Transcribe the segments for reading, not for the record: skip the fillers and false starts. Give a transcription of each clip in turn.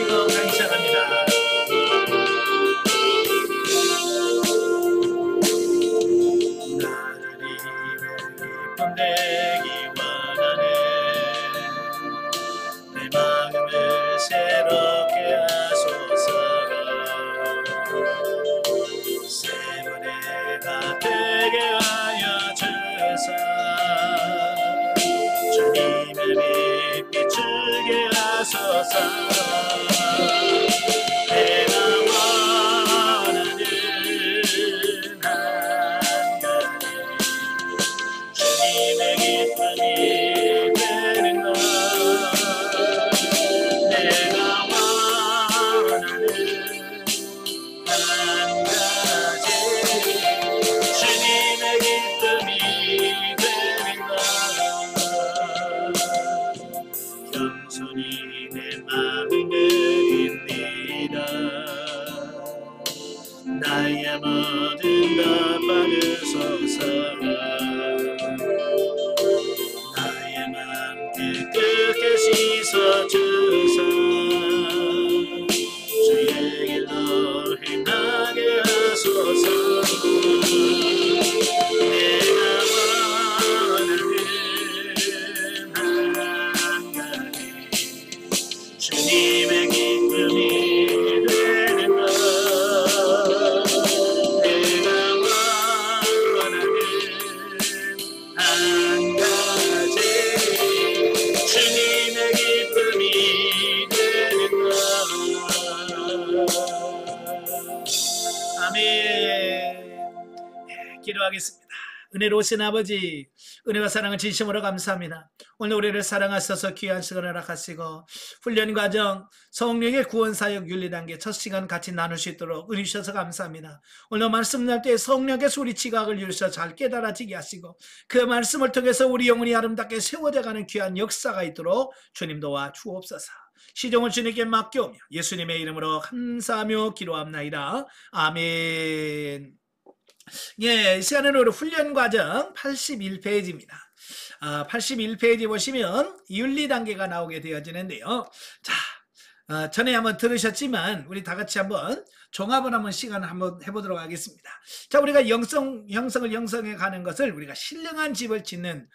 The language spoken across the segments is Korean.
하시고 감사합니다. 나를 되기 원하네. 내 마음을 새롭게 하소서. 새 노래가 되게 하여 주사. 주님의 빛 비추게 하소서. 내가 원하는 한 가지 주님의 기쁨이 되는 것. 내가 원하는 한 가지 주님의 기쁨이 되는 것. 겸손히 내 마음을 드립니다. 나의 모든 것 받으소서. 나의 마음 깨끗게 씻어주사. 주의 길로 행하게 하소서. 내가 원하는 한 가지 주님의 기쁨이 되는 것. 내가 원하는 한 가지 주님의 기쁨이 되는 것. 아멘. 기도하겠습니다. 은혜로우신 아버지, 은혜와 사랑을 진심으로 감사합니다. 오늘 우리를 사랑하셔서 귀한 시간을 허락하시고 훈련 과정, 성령의 구원사역 윤리단계 첫 시간 같이 나눌 수 있도록 은혜 주셔서 감사합니다. 오늘 말씀 날 때 성령께서 우리 지각을 이루셔 잘 깨달아지게 하시고 그 말씀을 통해서 우리 영혼이 아름답게 세워져가는 귀한 역사가 있도록 주님 도와 주옵소서. 시종을 주님께 맡겨오며 예수님의 이름으로 감사하며 기도합나이다. 아멘. 예, 이 시간에는 우리 훈련 과정 81페이지입니다. 81페이지 보시면 윤리 단계가 나오게 되어지는데요. 자, 전에 한번 들으셨지만 우리 다 같이 한번 종합을 한번 시간을 한번 해보도록 하겠습니다. 자, 우리가 형성을 형성해 가는 것을 우리가 신령한 집을 짓는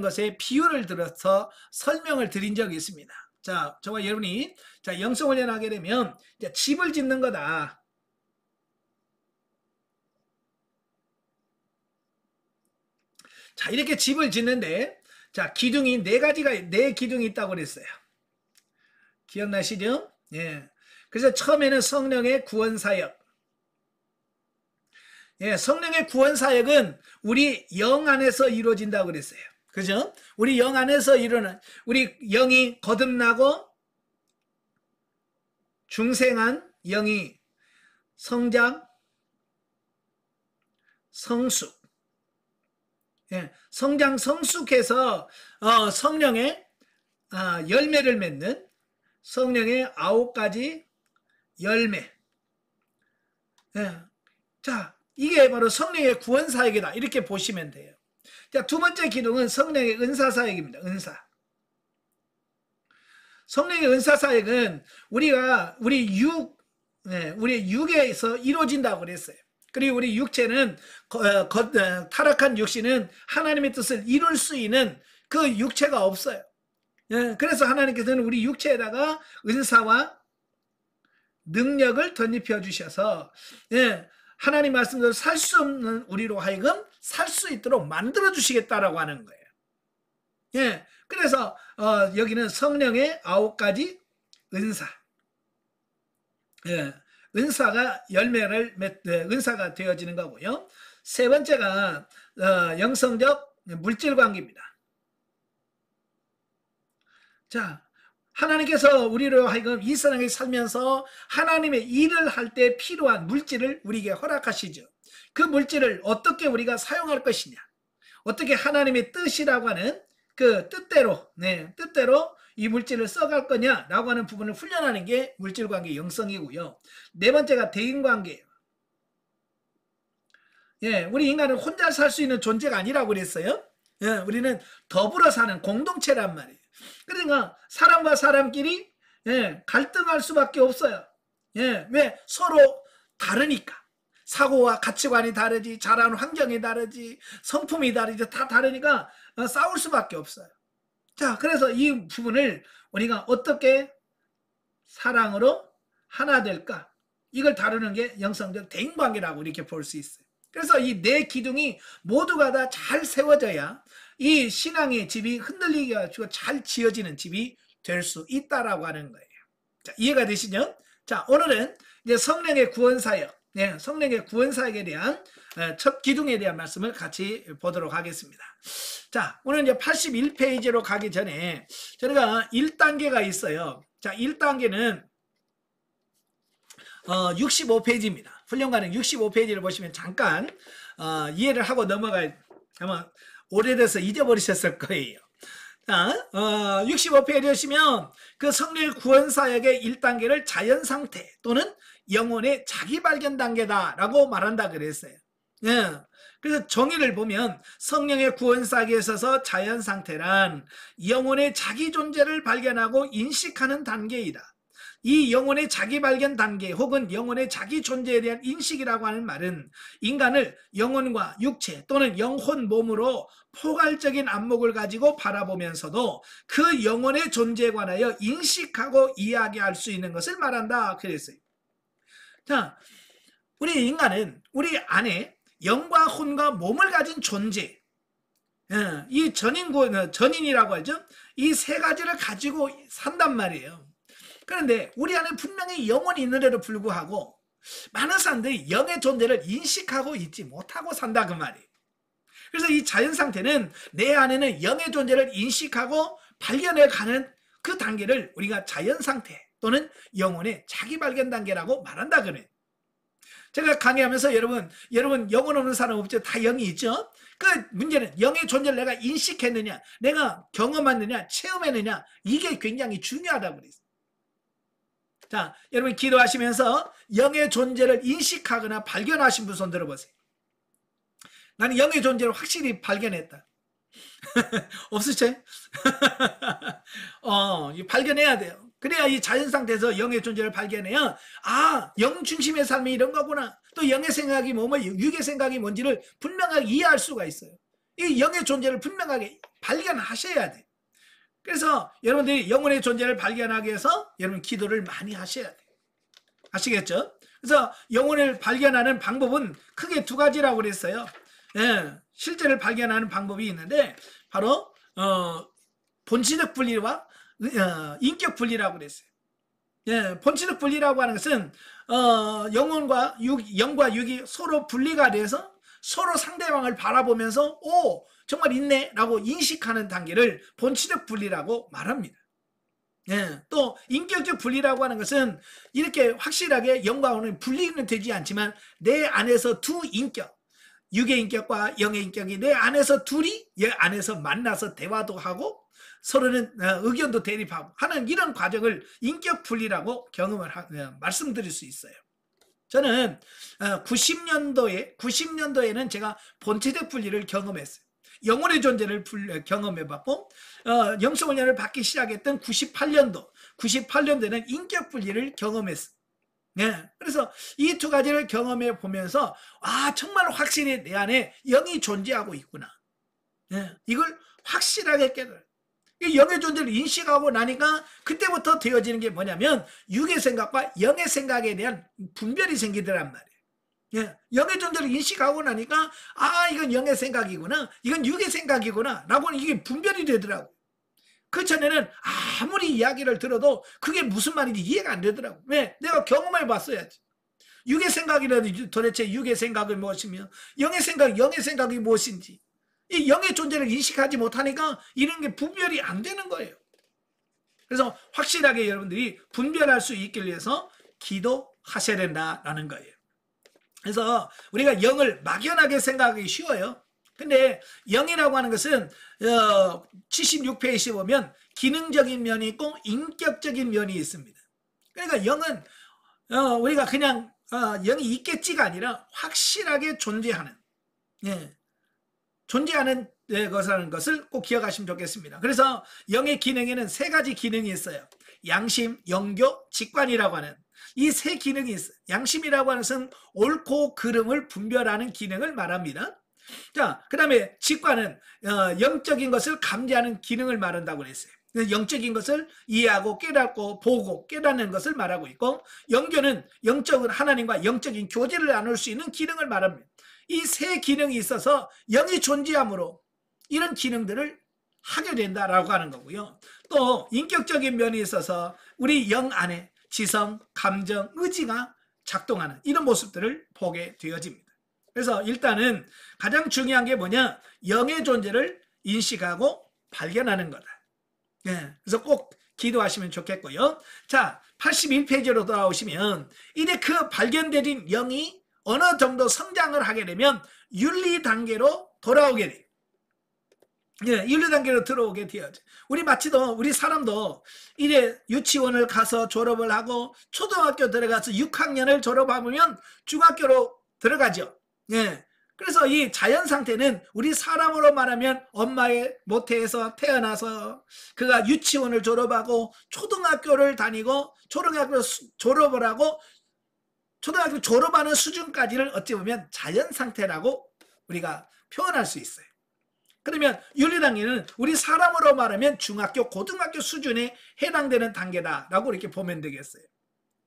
것에 비유를 들어서 설명을 드린 적이 있습니다. 자, 저와 여러분이 자, 영성훈련 하게 되면 이제 집을 짓는 거다. 자, 이렇게 집을 짓는데, 자, 기둥이 네 기둥이 있다고 그랬어요. 기억나시죠? 예. 그래서 처음에는 성령의 구원사역. 예, 성령의 구원사역은 우리 영 안에서 이루어진다고 그랬어요. 그죠? 우리 영 안에서 일어난, 우리 영이 거듭나고, 중생한 영이 성장, 성숙. 예, 성장 성숙해서 성령의 열매를 맺는 성령의 9가지 열매. 예, 자, 이게 바로 성령의 구원사역이다. 이렇게 보시면 돼요. 자, 두 번째 기둥은 성령의 은사사역입니다. 은사. 성령의 은사사역은 우리 육에서 이루어진다고 그랬어요. 그리고 우리 육체는 타락한 육신은 하나님의 뜻을 이룰 수 있는 그 육체가 없어요. 예, 그래서 하나님께서는 우리 육체에다가 은사와 능력을 덧입혀 주셔서 예, 하나님 말씀대로 살 수 없는 우리로 하여금 살 수 있도록 만들어 주시겠다라고 하는 거예요. 예, 그래서 여기는 성령의 9가지 은사. 예. 은사가 은사가 되어지는 거고요. 세 번째가 영성적 물질 관계입니다. 자, 하나님께서 우리로 하여금 이 세상에 살면서 하나님의 일을 할 때 필요한 물질을 우리에게 허락하시죠. 그 물질을 어떻게 우리가 사용할 것이냐, 어떻게 하나님의 뜻이라고 하는 그 뜻대로 이 물질을 써갈 거냐라고 하는 부분을 훈련하는 게 물질관계 영성이고요. 네 번째가 대인관계예요. 예, 우리 인간은 혼자 살 수 있는 존재가 아니라고 그랬어요. 예, 우리는 더불어 사는 공동체란 말이에요. 그러니까 사람과 사람끼리 예, 갈등할 수밖에 없어요. 예, 왜? 서로 다르니까. 사고와 가치관이 다르지, 자라는 환경이 다르지, 성품이 다르지, 다 다르니까 싸울 수밖에 없어요. 자, 그래서 이 부분을 우리가 어떻게 사랑으로 하나 될까? 이걸 다루는 게 영성적 대인관계라고 이렇게 볼 수 있어요. 그래서 이 네 기둥이 모두가 다 잘 세워져야 이 신앙의 집이 흔들리게 가지고 잘 지어지는 집이 될 수 있다라고 하는 거예요. 자, 이해가 되시죠? 자, 오늘은 이제 성령의 구원 사역, 네, 성령의 구원 사역에 대한 첫 기둥에 대한 말씀을 같이 보도록 하겠습니다. 자, 오늘 이제 81페이지로 가기 전에 저희가 1단계가 있어요. 자, 1단계는 65페이지입니다. 훈련관은 65페이지를 보시면 잠깐 이해를 하고 넘어갈, 아마 오래돼서 잊어버리셨을 거예요. 자, 65페이지 보시면 그 성령의 구원 사역의 1단계를 자연상태 또는 영혼의 자기발견 단계다라고 말한다 그랬어요. 예. 그래서 정의를 보면 성령의 구원 사역에 있어서 자연상태란 영혼의 자기 존재를 발견하고 인식하는 단계이다. 이 영혼의 자기 발견 단계 혹은 영혼의 자기 존재에 대한 인식이라고 하는 말은 인간을 영혼과 육체 또는 영혼 몸으로 포괄적인 안목을 가지고 바라보면서도 그 영혼의 존재에 관하여 인식하고 이야기할 수 있는 것을 말한다 그랬어요. 자, 우리 인간은 우리 안에 영과 혼과 몸을 가진 존재, 이 전인이라고 하죠. 이 세 가지를 가지고 산단 말이에요. 그런데 우리 안에 분명히 영혼이 있는데도 불구하고 많은 사람들이 영의 존재를 인식하고 있지 못하고 산다 그 말이에요. 그래서 이 자연상태는 내 안에는 영의 존재를 인식하고 발견해 가는 그 단계를 우리가 자연상태 또는 영혼의 자기발견 단계라고 말한다 그래요. 제가 강의하면서 여러분 영혼 없는 사람 없죠? 다 영이 있죠? 그 문제는 영의 존재를 내가 인식했느냐, 내가 경험했느냐, 체험했느냐, 이게 굉장히 중요하다고 그랬어요. 자, 여러분 기도하시면서 영의 존재를 인식하거나 발견하신 분 손 들어보세요. 나는 영의 존재를 확실히 발견했다. 없으세요? 발견해야 돼요. 그래야 이 자연상태에서 영의 존재를 발견해야 영 중심의 삶이 이런 거구나. 또 영의 생각이 뭐뭐 육의 생각이 뭔지를 분명하게 이해할 수가 있어요. 이 영의 존재를 분명하게 발견하셔야 돼요. 그래서 여러분들이 영혼의 존재를 발견하기 위해서 여러분 기도를 많이 하셔야 돼요. 아시겠죠? 그래서 영혼을 발견하는 방법은 크게 두 가지라고 그랬어요. 예, 실제를 발견하는 방법이 있는데 바로 본질적 분리와 인격 분리라고 그랬어요. 예, 본질적 분리라고 하는 것은 영과 육이 서로 분리가 돼서 서로 상대방을 바라보면서 정말 있네 라고 인식하는 단계를 본질적 분리라고 말합니다. 예, 또 인격적 분리라고 하는 것은 이렇게 확실하게 영과 혼은 분리는 되지 않지만 내 안에서 두 인격, 육의 인격과 영의 인격이 내 안에서 둘이 안에서 만나서 대화도 하고 서로는 의견도 대립하고 하는 이런 과정을 인격 분리라고 말씀드릴 수 있어요. 저는 90년도에는 제가 본체적 분리를 경험했어요. 영혼의 존재를 경험해봤고 영성훈련을 받기 시작했던 98년도에는 인격 분리를 경험했어요. 네, 그래서 이 두 가지를 경험해 보면서 정말 확실히 내 안에 영이 존재하고 있구나. 네, 이걸 확실하게 깨달아요. 영의 존재를 인식하고 나니까 그때부터 되어지는 게 뭐냐면 육의 생각과 영의 생각에 대한 분별이 생기더란 말이에요. 예, 영의 존재를 인식하고 나니까 이건 영의 생각이구나, 이건 육의 생각이구나 라고 이게 분별이 되더라고요. 그 전에는 아무리 이야기를 들어도 그게 무슨 말인지 이해가 안 되더라고요. 왜? 내가 경험해 봤어야지. 육의 생각이라도 도대체 육의 생각이 무엇이며 영의 생각이 무엇인지 이 영의 존재를 인식하지 못하니까 이런 게 분별이 안 되는 거예요. 그래서 확실하게 여러분들이 분별할 수 있기 위해서 기도하셔야 된다라는 거예요. 그래서 우리가 영을 막연하게 생각하기 쉬워요. 근데 영이라고 하는 것은 76페이지 보면 기능적인 면이 있고 인격적인 면이 있습니다. 그러니까 영은 우리가 그냥 영이 있겠지가 아니라 확실하게 존재하는, 존재하는 것이라는 것을 꼭 기억하시면 좋겠습니다. 그래서 영의 기능에는 세 가지 기능이 있어요. 양심, 영교, 직관이라고 하는 이 세 기능이 있어요. 양심이라고 하는 것은 옳고 그름을 분별하는 기능을 말합니다. 자, 그 다음에 직관은 영적인 것을 감지하는 기능을 말한다고 그랬어요. 영적인 것을 이해하고 깨닫고 보고 깨닫는 것을 말하고 있고, 영교는 영적인 하나님과 영적인 교제를 나눌 수 있는 기능을 말합니다. 이 세 기능이 있어서 영이 존재함으로 이런 기능들을 하게 된다라고 하는 거고요. 또 인격적인 면이 있어서 우리 영 안에 지성, 감정, 의지가 작동하는 이런 모습들을 보게 되어집니다. 그래서 일단은 가장 중요한 게 뭐냐? 영의 존재를 인식하고 발견하는 거다. 예, 그래서 꼭 기도하시면 좋겠고요. 자, 81페이지로 돌아오시면 이제 그 발견된 영이 어느 정도 성장을 하게 되면 윤리 단계로 돌아오게 돼요. 예, 윤리 단계로 들어오게 되어죠. 우리 사람도 이제 유치원을 가서 졸업을 하고 초등학교 들어가서 6학년을 졸업하면 중학교로 들어가죠. 예. 그래서 이 자연 상태는 우리 사람으로 말하면 엄마의 모태에서 태어나서 그가 유치원을 졸업하고 초등학교를 다니고 초등학교 졸업을 하고 초등학교 졸업하는 수준까지를 어찌 보면 자연 상태라고 우리가 표현할 수 있어요. 그러면 윤리단계는 우리 사람으로 말하면 중학교, 고등학교 수준에 해당되는 단계다라고 이렇게 보면 되겠어요.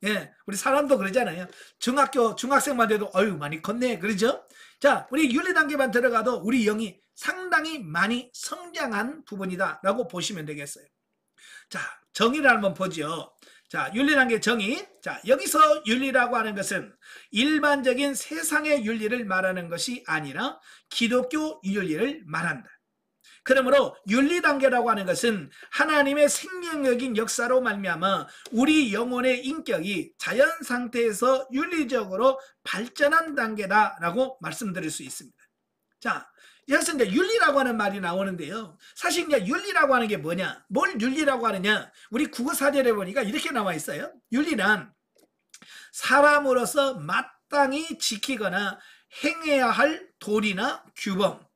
예, 우리 사람도 그러잖아요. 중학생만 돼도 어유 많이 컸네, 그러죠? 자, 우리 윤리단계만 들어가도 우리 영이 상당히 많이 성장한 부분이다라고 보시면 되겠어요. 자, 정의를 한번 보죠. 자, 윤리단계 정의. 자, 여기서 윤리라고 하는 것은 일반적인 세상의 윤리를 말하는 것이 아니라 기독교 윤리를 말한다. 그러므로 윤리단계라고 하는 것은 하나님의 생명력인 역사로 말미암아 우리 영혼의 인격이 자연 상태에서 윤리적으로 발전한 단계다라고 말씀드릴 수 있습니다. 자, 여기서 이제 윤리라고 하는 말이 나오는데요. 사실 이제 윤리라고 하는 게 뭐냐? 뭘 윤리라고 하느냐? 우리 국어사전에 보니까 이렇게 나와 있어요. 윤리란 사람으로서 마땅히 지키거나 행해야 할 도리나 규범.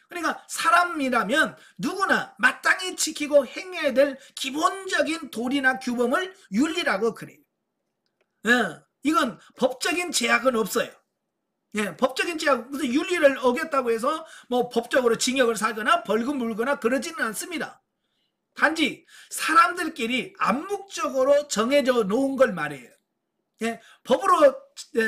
그러니까 사람이라면 누구나 마땅히 지키고 행해야 될 기본적인 도리나 규범을 윤리라고 그래요. 예, 이건 법적인 제약은 없어요. 예, 법적인 제약, 무슨 윤리를 어겼다고 해서 뭐 법적으로 징역을 살거나 벌금 물거나 그러지는 않습니다. 단지 사람들끼리 암묵적으로 정해져 놓은 걸 말해요. 예, 법으로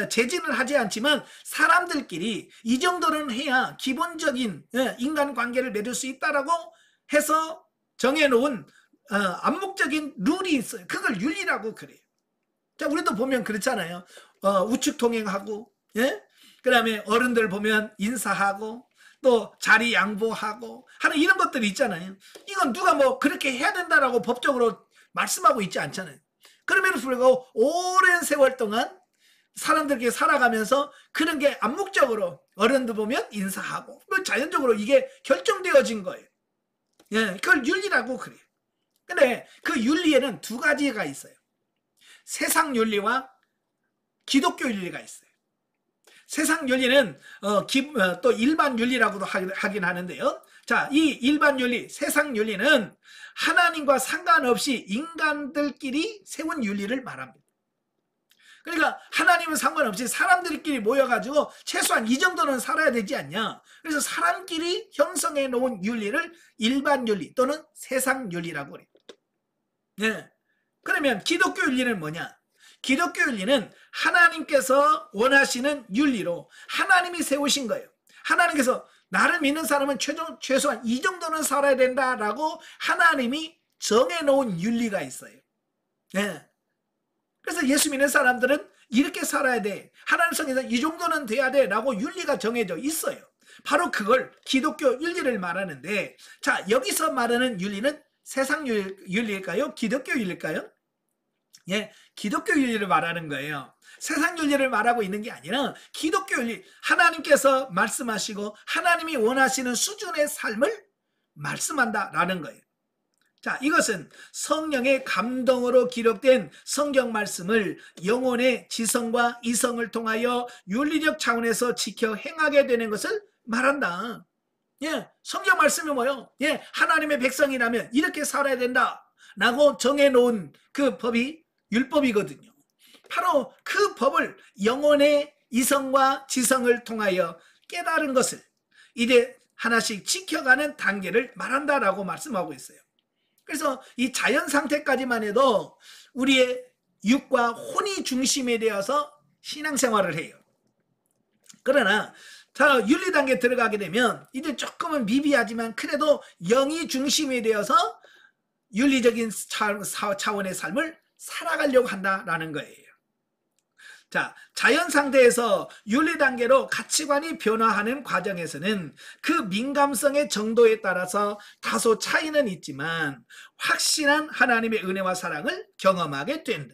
제진을 하지 않지만 사람들끼리 이 정도는 해야 기본적인 인간관계를 맺을 수 있다라고 해서 정해놓은 암묵적인 룰이 있어요. 그걸 윤리라고 그래요. 자, 우리도 보면 그렇잖아요. 우측 통행하고, 예? 그 다음에 어른들 보면 인사하고 또 자리 양보하고 하는 이런 것들이 있잖아요. 이건 누가 뭐 그렇게 해야 된다라고 법적으로 말씀하고 있지 않잖아요. 그럼에도 불구하고 오랜 세월 동안 사람들끼리 살아가면서 그런 게 암묵적으로 어른들 보면 인사하고 자연적으로 이게 결정되어진 거예요. 예, 그걸 윤리라고 그래요. 근데 그 윤리에는 두 가지가 있어요. 세상 윤리와 기독교 윤리가 있어요. 세상 윤리는 또 일반 윤리라고도 하긴 하는데요. 자, 이 일반 윤리, 세상 윤리는 하나님과 상관없이 인간들끼리 세운 윤리를 말합니다. 그러니까 하나님은 상관없이 사람들끼리 모여가지고 최소한 이 정도는 살아야 되지 않냐. 그래서 사람끼리 형성해 놓은 윤리를 일반 윤리 또는 세상 윤리라고 그래요. 네. 그러면 기독교 윤리는 뭐냐? 기독교 윤리는 하나님께서 원하시는 윤리로 하나님이 세우신 거예요. 하나님께서 나를 믿는 사람은 최소한 이 정도는 살아야 된다라고 하나님이 정해놓은 윤리가 있어요. 네. 그래서 예수 믿는 사람들은 이렇게 살아야 돼. 하나님 성에서 이 정도는 돼야 돼 라고 윤리가 정해져 있어요. 바로 그걸 기독교 윤리를 말하는데, 자, 여기서 말하는 윤리는 세상 윤리일까요? 기독교 윤리일까요? 예, 기독교 윤리를 말하는 거예요. 세상 윤리를 말하고 있는 게 아니라 기독교 윤리, 하나님께서 말씀하시고 하나님이 원하시는 수준의 삶을 말씀한다라는 거예요. 자, 이것은 성령의 감동으로 기록된 성경 말씀을 영혼의 지성과 이성을 통하여 윤리적 차원에서 지켜 행하게 되는 것을 말한다. 예, 성경 말씀이 뭐요? 예, 하나님의 백성이라면 이렇게 살아야 된다라고 정해놓은 그 법이 율법이거든요. 바로 그 법을 영혼의 이성과 지성을 통하여 깨달은 것을 이제 하나씩 지켜가는 단계를 말한다라고 말씀하고 있어요. 그래서 이 자연 상태까지만 해도 우리의 육과 혼이 중심에 되어서 신앙생활을 해요. 그러나 자, 윤리 단계에 들어가게 되면 이제 조금은 미비하지만 그래도 영이 중심이 되어서 윤리적인 차원의 삶을 살아가려고 한다라는 거예요. 자, 자연 상태에서 윤리 단계로 가치관이 변화하는 과정에서는 그 민감성의 정도에 따라서 다소 차이는 있지만 확실한 하나님의 은혜와 사랑을 경험하게 된다.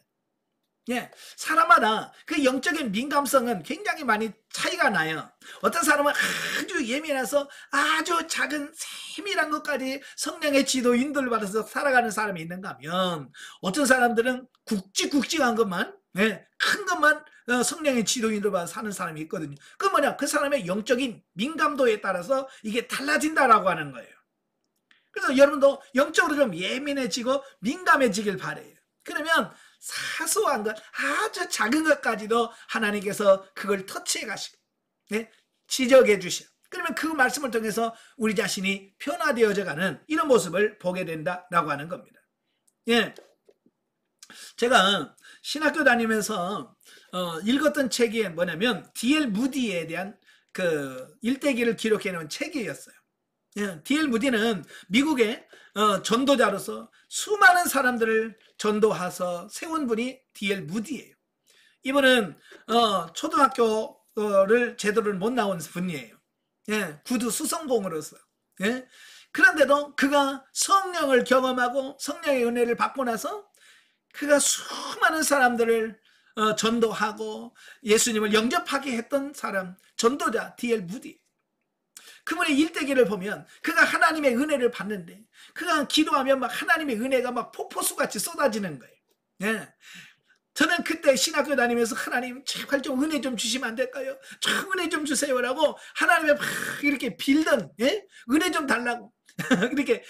예, 사람마다 그 영적인 민감성은 굉장히 많이 차이가 나요. 어떤 사람은 아주 예민해서 아주 작은 세밀한 것까지 성령의 지도 인도를 받아서 살아가는 사람이 있는가 하면 어떤 사람들은 굵직굵직한 것만, 예, 큰 것만 성령의 지도 인도를 받아서 사는 사람이 있거든요. 그 뭐냐, 그 사람의 영적인 민감도에 따라서 이게 달라진다라고 하는 거예요. 그래서 여러분도 영적으로 좀 예민해지고 민감해지길 바래요. 그러면 사소한 것, 아주 작은 것까지도 하나님께서 그걸 터치해 가시고, 네? 지적해 주셔. 그러면 그 말씀을 통해서 우리 자신이 변화되어져 가는 이런 모습을 보게 된다라고 하는 겁니다. 예. 제가 신학교 다니면서 읽었던 책이 뭐냐면 D.L. 무디에 대한 그 일대기를 기록해 놓은 책이었어요. 예, D.L. 무디는 미국의 전도자로서 수많은 사람들을 전도해서 세운 분이 D.L. 무디예요. 이분은 초등학교를 제대로 못 나온 분이에요. 예, 구두 수성공으로서. 예, 그런데도 그가 성령을 경험하고 성령의 은혜를 받고 나서 그가 수많은 사람들을 전도하고 예수님을 영접하게 했던 사람, 전도자 D.L. 무디. 그분의 일대기를 보면 그가 하나님의 은혜를 받는데 그가 기도하면 막 하나님의 은혜가 막 폭포수같이 쏟아지는 거예요. 예. 저는 그때 신학교 다니면서 하나님 제발 좀 은혜 좀 주시면 안 될까요? 좀 은혜 좀 주세요라고 하나님의 막 이렇게 빌던, 예? 은혜 좀 달라고 이렇게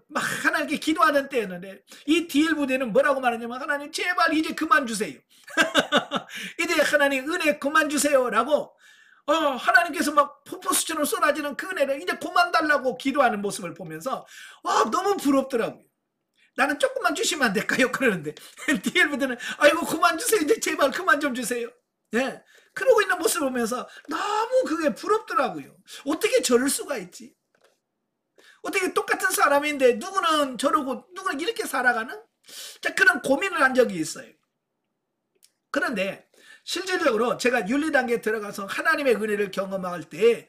막 하나님께 기도하는 때였는데 이 D.L. 무디는 뭐라고 말하냐면 하나님 제발 이제 그만 주세요. 이제 하나님 은혜 그만 주세요라고 하나님께서 막 폭포수처럼 쏟아지는 그 은혜를 이제 그만 달라고 기도하는 모습을 보면서 너무 부럽더라고요. 나는 조금만 주시면 안 될까요? 그러는데 D.L. 무디는 아이고 그만 주세요. 이제 제발 그만 좀 주세요. 예, 그러고 있는 모습을 보면서 너무 그게 부럽더라고요. 어떻게 저럴 수가 있지? 어떻게 똑같은 사람인데 누구는 저러고 누구는 이렇게 살아가는? 자, 그런 고민을 한 적이 있어요. 그런데 실질적으로 제가 윤리 단계에 들어가서 하나님의 은혜를 경험할 때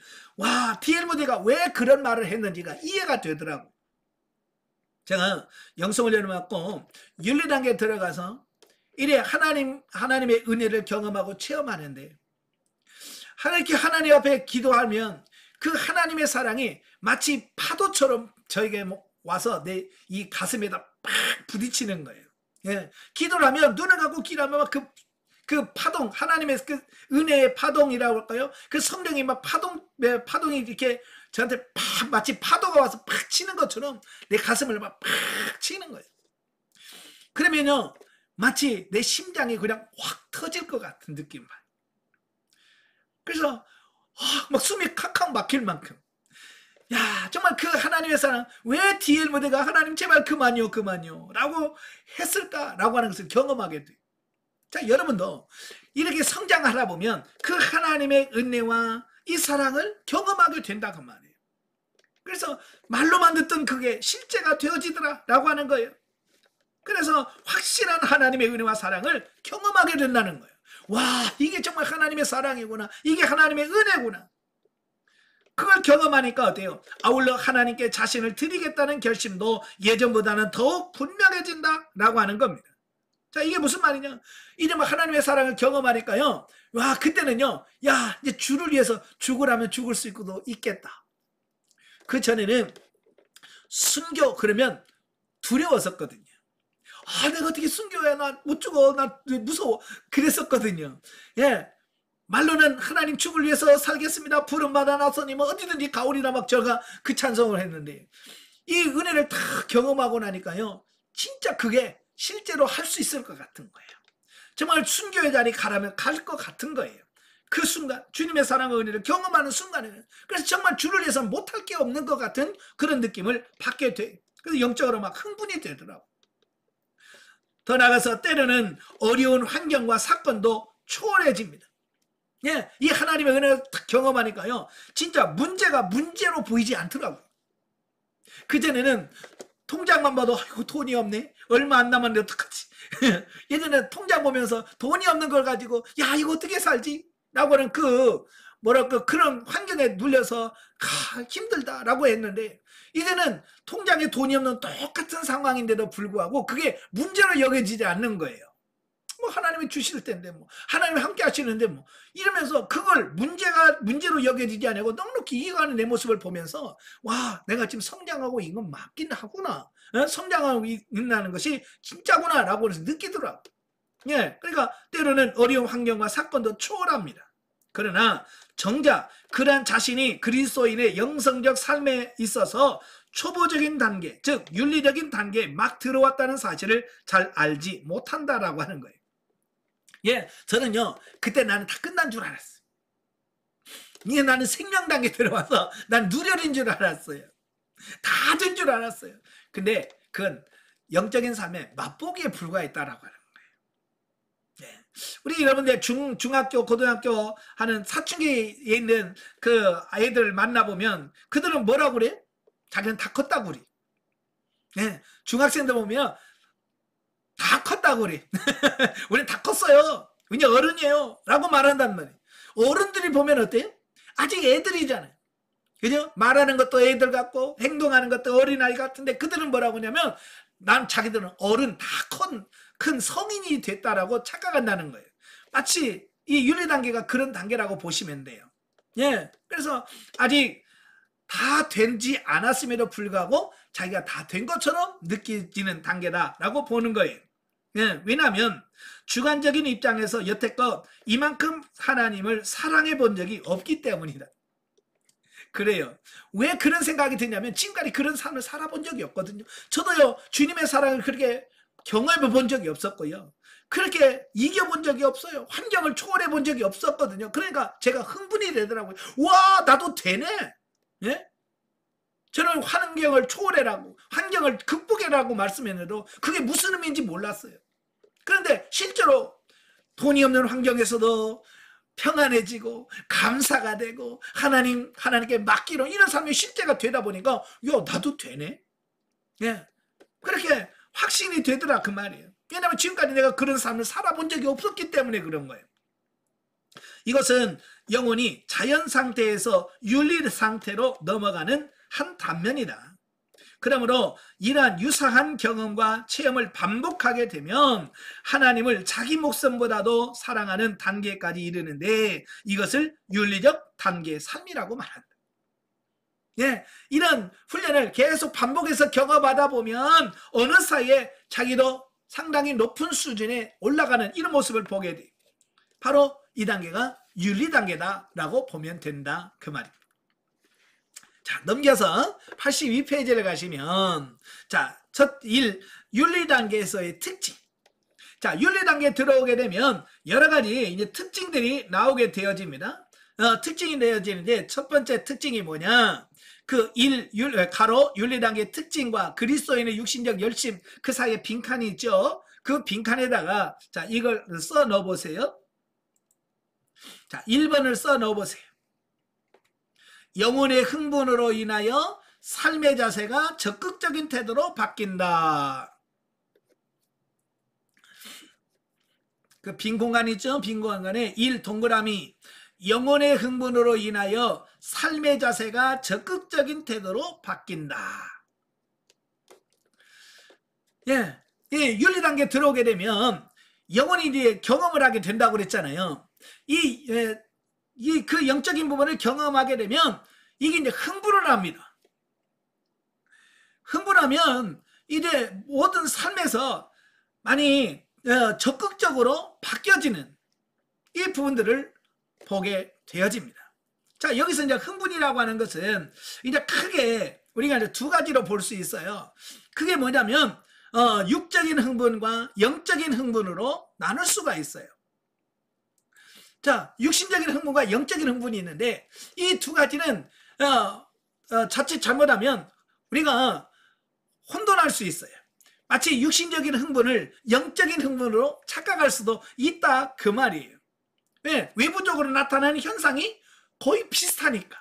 D.L. 무디가 왜 그런 말을 했는지가 이해가 되더라고. 제가 영성훈련을 받고 윤리 단계에 들어가서 이래 하나님의 은혜를 경험하고 체험하는데 이렇게 하나님 앞에 기도하면 그 하나님의 사랑이 마치 파도처럼 저에게 와서 내 이 가슴에다 팍 부딪히는 거예요. 예, 기도를 하면 눈을 감고 기도하면 그 파동, 하나님의 그 은혜의 파동이라고 할까요? 그 성령이 막 파동이 이렇게 저한테 팍 마치 파도가 와서 팍 치는 것처럼 내 가슴을 막 팍 치는 거예요. 그러면요, 마치 내 심장이 그냥 확 터질 것 같은 느낌. 그래서 막 숨이 칵칵 막힐 만큼. 야, 정말 그 하나님의 사랑, 왜 D.L. 무디가 하나님 제발 그만요 라고 했을까라고 하는 것을 경험하게 돼요. 자, 여러분도 이렇게 성장하다 보면 그 하나님의 은혜와 이 사랑을 경험하게 된다고 말이에요. 그래서 말로만 듣던 그게 실제가 되어지더라 라고 하는 거예요. 그래서 확실한 하나님의 은혜와 사랑을 경험하게 된다는 거예요. 와, 이게 정말 하나님의 사랑이구나. 이게 하나님의 은혜구나. 그걸 경험하니까 어때요? 아울러 하나님께 자신을 드리겠다는 결심도 예전보다는 더욱 분명해진다라고 하는 겁니다. 자, 이게 무슨 말이냐? 이제 막 하나님의 사랑을 경험하니까요. 와, 그때는요. 야, 이제 주를 위해서 죽으라면 죽을 수 있겠다. 그 전에는 순교 그러면 두려웠었거든요. 내가 어떻게 순교해? 나 못 죽어. 나 무서워. 그랬었거든요. 예. 말로는 하나님 축을 위해서 살겠습니다. 부름받아 나서니 뭐 어디든지 가오리라 막 저가 그 찬송을 했는데 이 은혜를 다 경험하고 나니까요. 진짜 그게 실제로 할 수 있을 것 같은 거예요. 정말 순교의 자리 가라면 갈 것 같은 거예요. 그 순간 주님의 사랑과 은혜를 경험하는 순간에는 그래서 정말 주를 위해서 못할 게 없는 것 같은 그런 느낌을 받게 돼. 그래서 영적으로 막 흥분이 되더라고. 더 나아가서 때로는 어려운 환경과 사건도 초월해집니다. 예, 이 하나님의 은혜를 딱 경험하니까요. 진짜 문제가 문제로 보이지 않더라고요. 그전에는 통장만 봐도 아이고 돈이 없네. 얼마 안 남았는데 어떡하지. 예전에 통장 보면서 돈이 없는 걸 가지고 야 이거 어떻게 살지? 라고 하는 뭐랄까 그런 환경에 눌려서 힘들다라고 했는데 이제는 통장에 돈이 없는 똑같은 상황인데도 불구하고 그게 문제로 여겨지지 않는 거예요. 뭐 하나님이 주실 텐데 뭐 하나님이 함께 하시는데 뭐 이러면서 그걸 문제로 여겨지지 않고 넉넉히 이해가는 내 모습을 보면서 와 내가 지금 성장하고 있는 건 맞긴 하구나. 성장하고 있다는 것이 진짜구나 라고 느끼더라고. 예, 그러니까 때로는 어려운 환경과 사건도 초월합니다. 그러나 정작 그러한 자신이 그리스도인의 영성적 삶에 있어서 초보적인 단계, 즉 윤리적인 단계에 막 들어왔다는 사실을 잘 알지 못한다라고 하는 거예요. 예, 저는요 그때 나는 다 끝난 줄 알았어요. 이게 나는 생명 단계 들어와서 난 누려린 줄 알았어요. 다 된 줄 알았어요. 근데 그건 영적인 삶에 맛보기에 불과했다라고 하는 거예요. 예. 우리 여러분들 중학교, 고등학교 하는 사춘기에 있는 그 아이들 만나보면 그들은 뭐라고 그래? 자기는 다 컸다고 그래. 예. 중학생들 보면 다 컸다고 그래. 우리는 다 컸어요. 이제 어른이에요. 라고 말한단 말이에요. 어른들이 보면 어때요? 아직 애들이잖아요. 그죠? 말하는 것도 애들 같고 행동하는 것도 어린아이 같은데 그들은 뭐라고 하냐면 자기들은 어른 다 큰 성인이 됐다라고 착각한다는 거예요. 마치 이 윤리 단계가 그런 단계라고 보시면 돼요. 예. 그래서 아직 다 되지 않았음에도 불구하고 자기가 다 된 것처럼 느껴지는 단계다라고 보는 거예요. 예. 왜냐하면 주관적인 입장에서 여태껏 이만큼 하나님을 사랑해 본 적이 없기 때문이다. 그래요. 왜 그런 생각이 드냐면 지금까지 그런 삶을 살아본 적이 없거든요. 저도요 주님의 사랑을 그렇게 경험해 본 적이 없었고요. 그렇게 이겨본 적이 없어요. 환경을 초월해 본 적이 없었거든요. 그러니까 제가 흥분이 되더라고요. 와 나도 되네. 예? 저는 환경을 초월해라고 환경을 극복해라고 말씀했는데도 그게 무슨 의미인지 몰랐어요. 그런데 실제로 돈이 없는 환경에서도 평안해지고 감사가 되고 하나님께 맡기로 이런 삶이 실제가 되다 보니까 야 나도 되네. 예, 그렇게 확신이 되더라 그 말이에요. 왜냐하면 지금까지 내가 그런 삶을 살아본 적이 없었기 때문에 그런 거예요. 이것은 영혼이 자연 상태에서 윤리 상태로 넘어가는 한 단면이다. 그러므로 이러한 유사한 경험과 체험을 반복하게 되면 하나님을 자기 목숨보다도 사랑하는 단계까지 이르는데 이것을 윤리적 단계 3이라고 말한다. 예, 이런 훈련을 계속 반복해서 경험하다 보면 어느 사이에 자기도 상당히 높은 수준에 올라가는 이런 모습을 보게 돼. 바로 이 단계가 윤리 단계다라고 보면 된다 그 말입니다. 자, 넘겨서 82페이지를 가시면 자, 첫 1, 윤리 단계에서의 특징. 자, 윤리 단계에 들어오게 되면 여러 가지 이제 특징들이 나오게 되어집니다. 특징이 되어지는데 첫 번째 특징이 뭐냐? 그 가로 윤리 단계의 특징과 그리스도인의 육신적 열심 그 사이에 빈칸이 있죠. 그 빈칸에다가 자, 이걸 써 넣어 보세요. 자, 1번을 써 넣어 보세요. 영혼의 흥분으로 인하여 삶의 자세가 적극적인 태도로 바뀐다. 그 빈 공간 있죠? 빈 공간에 1 동그라미 영혼의 흥분으로 인하여 삶의 자세가 적극적인 태도로 바뀐다. 예, 윤리 단계 들어오게 되면 영혼이 이제 경험을 하게 된다고 그랬잖아요. 그 영적인 부분을 경험하게 되면 이게 이제 흥분을 합니다. 흥분하면 이제 모든 삶에서 많이 적극적으로 바뀌어지는 이 부분들을 보게 되어집니다. 자, 여기서 이제 흥분이라고 하는 것은 이제 크게 우리가 이제 두 가지로 볼 수 있어요. 그게 뭐냐면 육적인 흥분과 영적인 흥분으로 나눌 수가 있어요. 자, 육신적인 흥분과 영적인 흥분이 있는데 이 두 가지는 자칫 잘못하면 우리가 혼돈할 수 있어요. 마치 육신적인 흥분을 영적인 흥분으로 착각할 수도 있다 그 말이에요. 왜? 외부적으로 나타나는 현상이 거의 비슷하니까.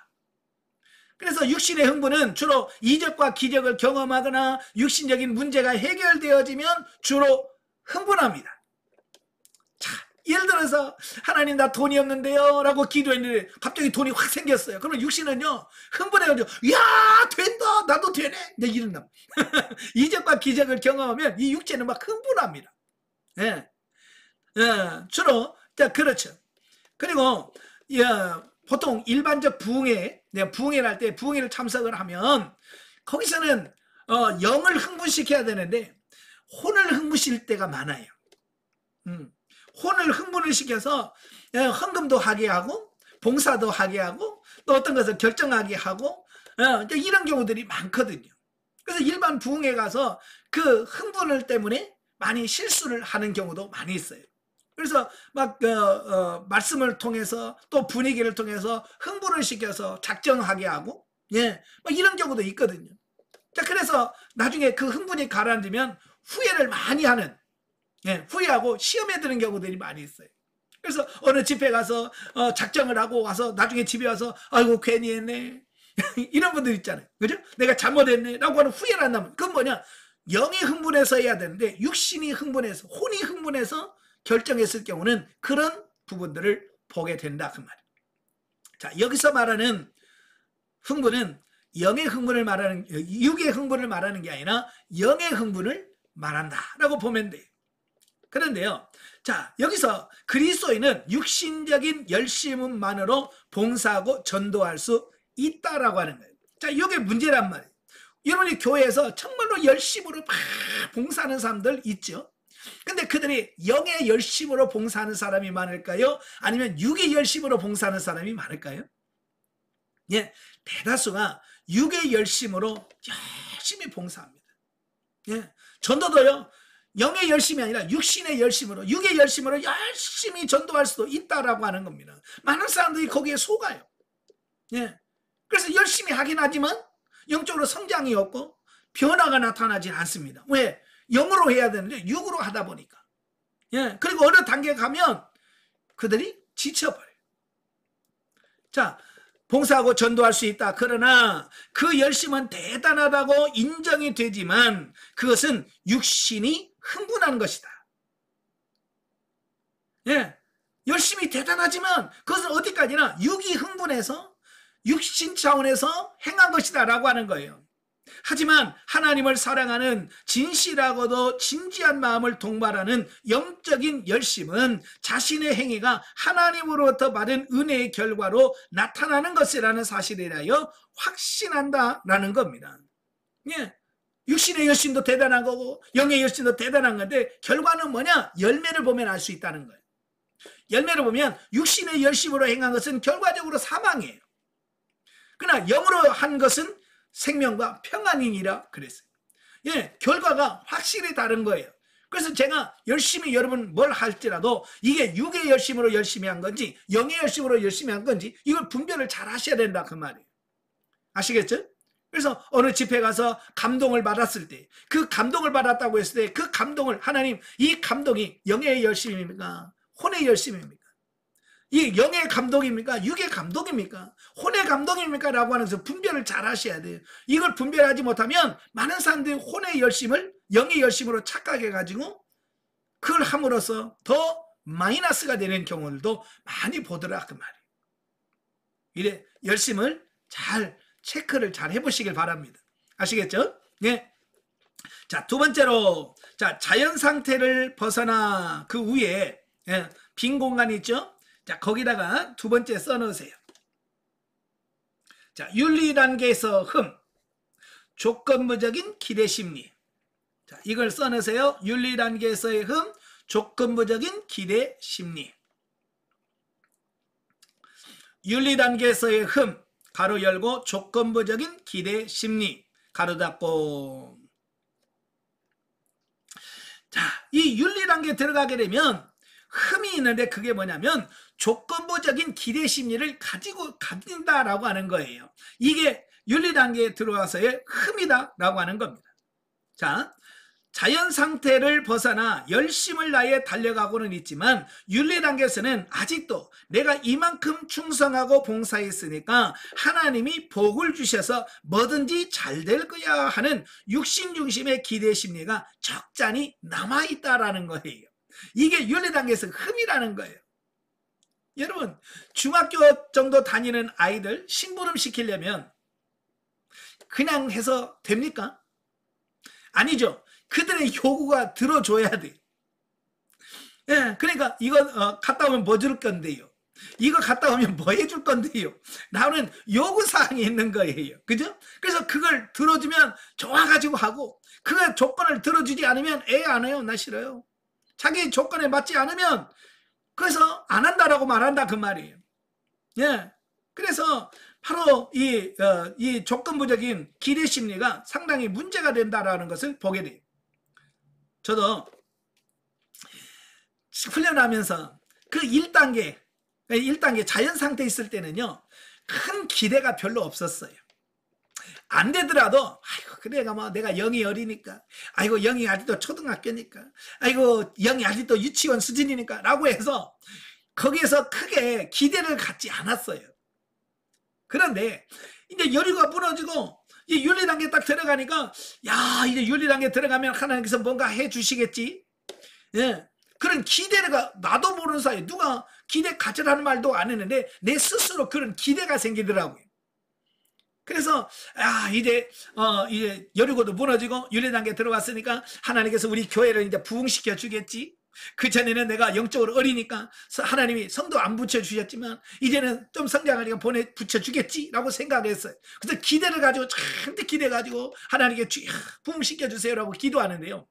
그래서 육신의 흥분은 주로 이적과 기적을 경험하거나 육신적인 문제가 해결되어지면 주로 흥분합니다. 자, 예를 들어서 하나님 나 돈이 없는데요 라고 기도했는데 갑자기 돈이 확 생겼어요. 그러면 육신은요 흥분해가지고 야 된다 나도 되네 이런다. 이적과 기적을 경험하면 이 육체는 막 흥분합니다. 예. 주로 그렇죠. 그리고 보통 일반적 부흥회를 할 때 부흥회를 참석을 하면 거기서는 영을 흥분시켜야 되는데 혼을 흥분시킬 때가 많아요. 혼을 흥분을 시켜서 헌금도 하게 하고 봉사도 하게 하고 또 어떤 것을 결정하게 하고 이런 경우들이 많거든요. 그래서 일반 부흥회 가서 그 흥분을 때문에 많이 실수를 하는 경우도 많이 있어요. 그래서 막 말씀을 통해서 또 분위기를 통해서 흥분을 시켜서 작정하게 하고 막 이런 경우도 있거든요. 자, 그래서 나중에 그 흥분이 가라앉으면 후회를 많이 하는 후회하고 시험에 드는 경우들이 많이 있어요. 그래서 어느 집회 가서 작정을 하고 와서 나중에 집에 와서 아이고 괜히 했네 이런 분들 있잖아요. 그죠? 내가 잘못했네 라고 하는 후회를 한다면 그건 뭐냐? 영이 흥분해서 해야 되는데 육신이 흥분해서 혼이 흥분해서 결정했을 경우는 그런 부분들을 보게 된다 그 말이에요. 자, 여기서 말하는 흥분은 영의 흥분을 말하는 육의 흥분을 말하는 게 아니라 영의 흥분을 말한다라고 보면 돼요. 그런데요, 자, 여기서 그리스도인은 육신적인 열심만으로 봉사하고 전도할 수 있다라고 하는 거예요. 자, 이게 문제란 말이에요. 여러분이 교회에서 정말로 열심으로 막 봉사하는 사람들 있죠. 근데 그들이 영의 열심으로 봉사하는 사람이 많을까요? 아니면 육의 열심으로 봉사하는 사람이 많을까요? 예, 대다수가 육의 열심으로 열심히 봉사합니다. 예, 전도도요, 영의 열심이 아니라 육신의 열심으로, 육의 열심으로 열심히 전도할 수도 있다라고 하는 겁니다. 많은 사람들이 거기에 속아요. 예, 그래서 열심히 하긴 하지만 영적으로 성장이 없고 변화가 나타나지 않습니다. 왜? 영으로 해야 되는데 육으로 하다 보니까. 예, 그리고 어느 단계에 가면 그들이 지쳐버려요. 자, 봉사하고 전도할 수 있다. 그러나 그 열심은 대단하다고 인정이 되지만 그것은 육신이 흥분한 것이다. 예, 열심이 대단하지만 그것은 어디까지나 육이 흥분해서 육신 차원에서 행한 것이다 라고 하는 거예요. 하지만 하나님을 사랑하는 진실하고도 진지한 마음을 동반하는 영적인 열심은 자신의 행위가 하나님으로부터 받은 은혜의 결과로 나타나는 것이라는 사실에 대하여 확신한다라는 겁니다. 예, 육신의 열심도 대단한 거고 영의 열심도 대단한 건데 결과는 뭐냐? 열매를 보면 알 수 있다는 거예요. 열매를 보면 육신의 열심으로 행한 것은 결과적으로 사망이에요. 그러나 영으로 한 것은 생명과 평안이니라 그랬어요. 예, 결과가 확실히 다른 거예요. 그래서 제가 열심히 여러분 뭘 할지라도 이게 육의 열심으로 열심히 한 건지 영의 열심으로 열심히 한 건지 이걸 분별을 잘 하셔야 된다 그 말이에요. 아시겠죠? 그래서 어느 집회 가서 감동을 받았을 때 그 감동을 받았다고 했을 때 그 감동을 하나님 이 감동이 영의 열심입니까? 혼의 열심입니까? 이 영의 감동입니까? 육의 감동입니까? 혼의 감동입니까? 라고 하는 것을 분별을 잘 하셔야 돼요. 이걸 분별하지 못하면 많은 사람들이 혼의 열심을 영의 열심으로 착각해가지고 그걸 함으로써 더 마이너스가 되는 경우들도 많이 보더라 그 말이에요. 이래 열심을 잘 체크를 잘 해보시길 바랍니다. 아시겠죠? 네. 자, 두 번째로 자, 자연 상태를 벗어나 그 위에 빈 공간이 있죠? 자, 거기다가 두 번째 써놓으세요. 자, 윤리 단계에서 조건부적인 기대 심리. 자, 이걸 써놓으세요. 윤리 단계에서의 조건부적인 기대 심리. 윤리 단계에서의 흠, 가로 열고 조건부적인 기대 심리, 가로 닫고. 자, 이 윤리 단계에 들어가게 되면 흠이 있는데 그게 뭐냐면 조건부적인 기대 심리를 가진다라고 하는 거예요. 이게 윤리 단계에 들어와서의 흠이다라고 하는 겁니다. 자, 자연 상태를 벗어나 열심을 다해 달려가고는 있지만 윤리 단계에서는 아직도 내가 이만큼 충성하고 봉사했으니까 하나님이 복을 주셔서 뭐든지 잘 될 거야 하는 육신 중심의 기대 심리가 적잖이 남아있다라는 거예요. 이게 윤리 단계에서 흠이라는 거예요. 여러분, 중학교 정도 다니는 아이들 심부름 시키려면 그냥 해서 됩니까? 아니죠. 그들의 요구가 들어줘야 돼. 예, 그러니까 이거 갔다 오면 뭐 줄 건데요? 이거 갔다 오면 뭐 해줄 건데요? 나오는 요구사항이 있는 거예요. 그죠? 그래서 그걸 들어주면 좋아가지고 하고, 그 조건을 들어주지 않으면 안 해요. 나 싫어요. 자기 조건에 맞지 않으면 그래서 안 한다라고 말한다 그 말이에요. 예. 그래서 바로 이 조건부적인 기대 심리가 상당히 문제가 된다라는 것을 보게 돼요. 저도 훈련하면서 그 1단계 자연 상태에 있을 때는요, 큰 기대가 별로 없었어요. 안 되더라도, 아이고, 그래, 내가 영이 어리니까, 아이고, 영이 아직도 초등학교니까, 아이고, 영이 아직도 유치원 수준이니까, 라고 해서, 거기에서 크게 기대를 갖지 않았어요. 그런데, 이제 여리가 무너지고, 이 윤리 단계 딱 들어가니까, 야, 이제 윤리 단계 들어가면 하나님께서 뭔가 해 주시겠지? 예. 그런 기대가 나도 모르는 사이에 누가 기대 가져라는 말도 안 했는데, 내 스스로 그런 기대가 생기더라고요. 그래서 이제 여리고도 무너지고 윤리 단계 들어갔으니까 하나님께서 우리 교회를 이제 부흥시켜 주겠지. 그 전에는 내가 영적으로 어리니까 하나님이 성도 안 붙여 주셨지만 이제는 좀 성장하니까 붙여 주겠지라고 생각했어요. 그래서 기대를 가지고 잔뜩 기대 가지고 하나님께 부흥시켜 주세요라고 기도하는데요.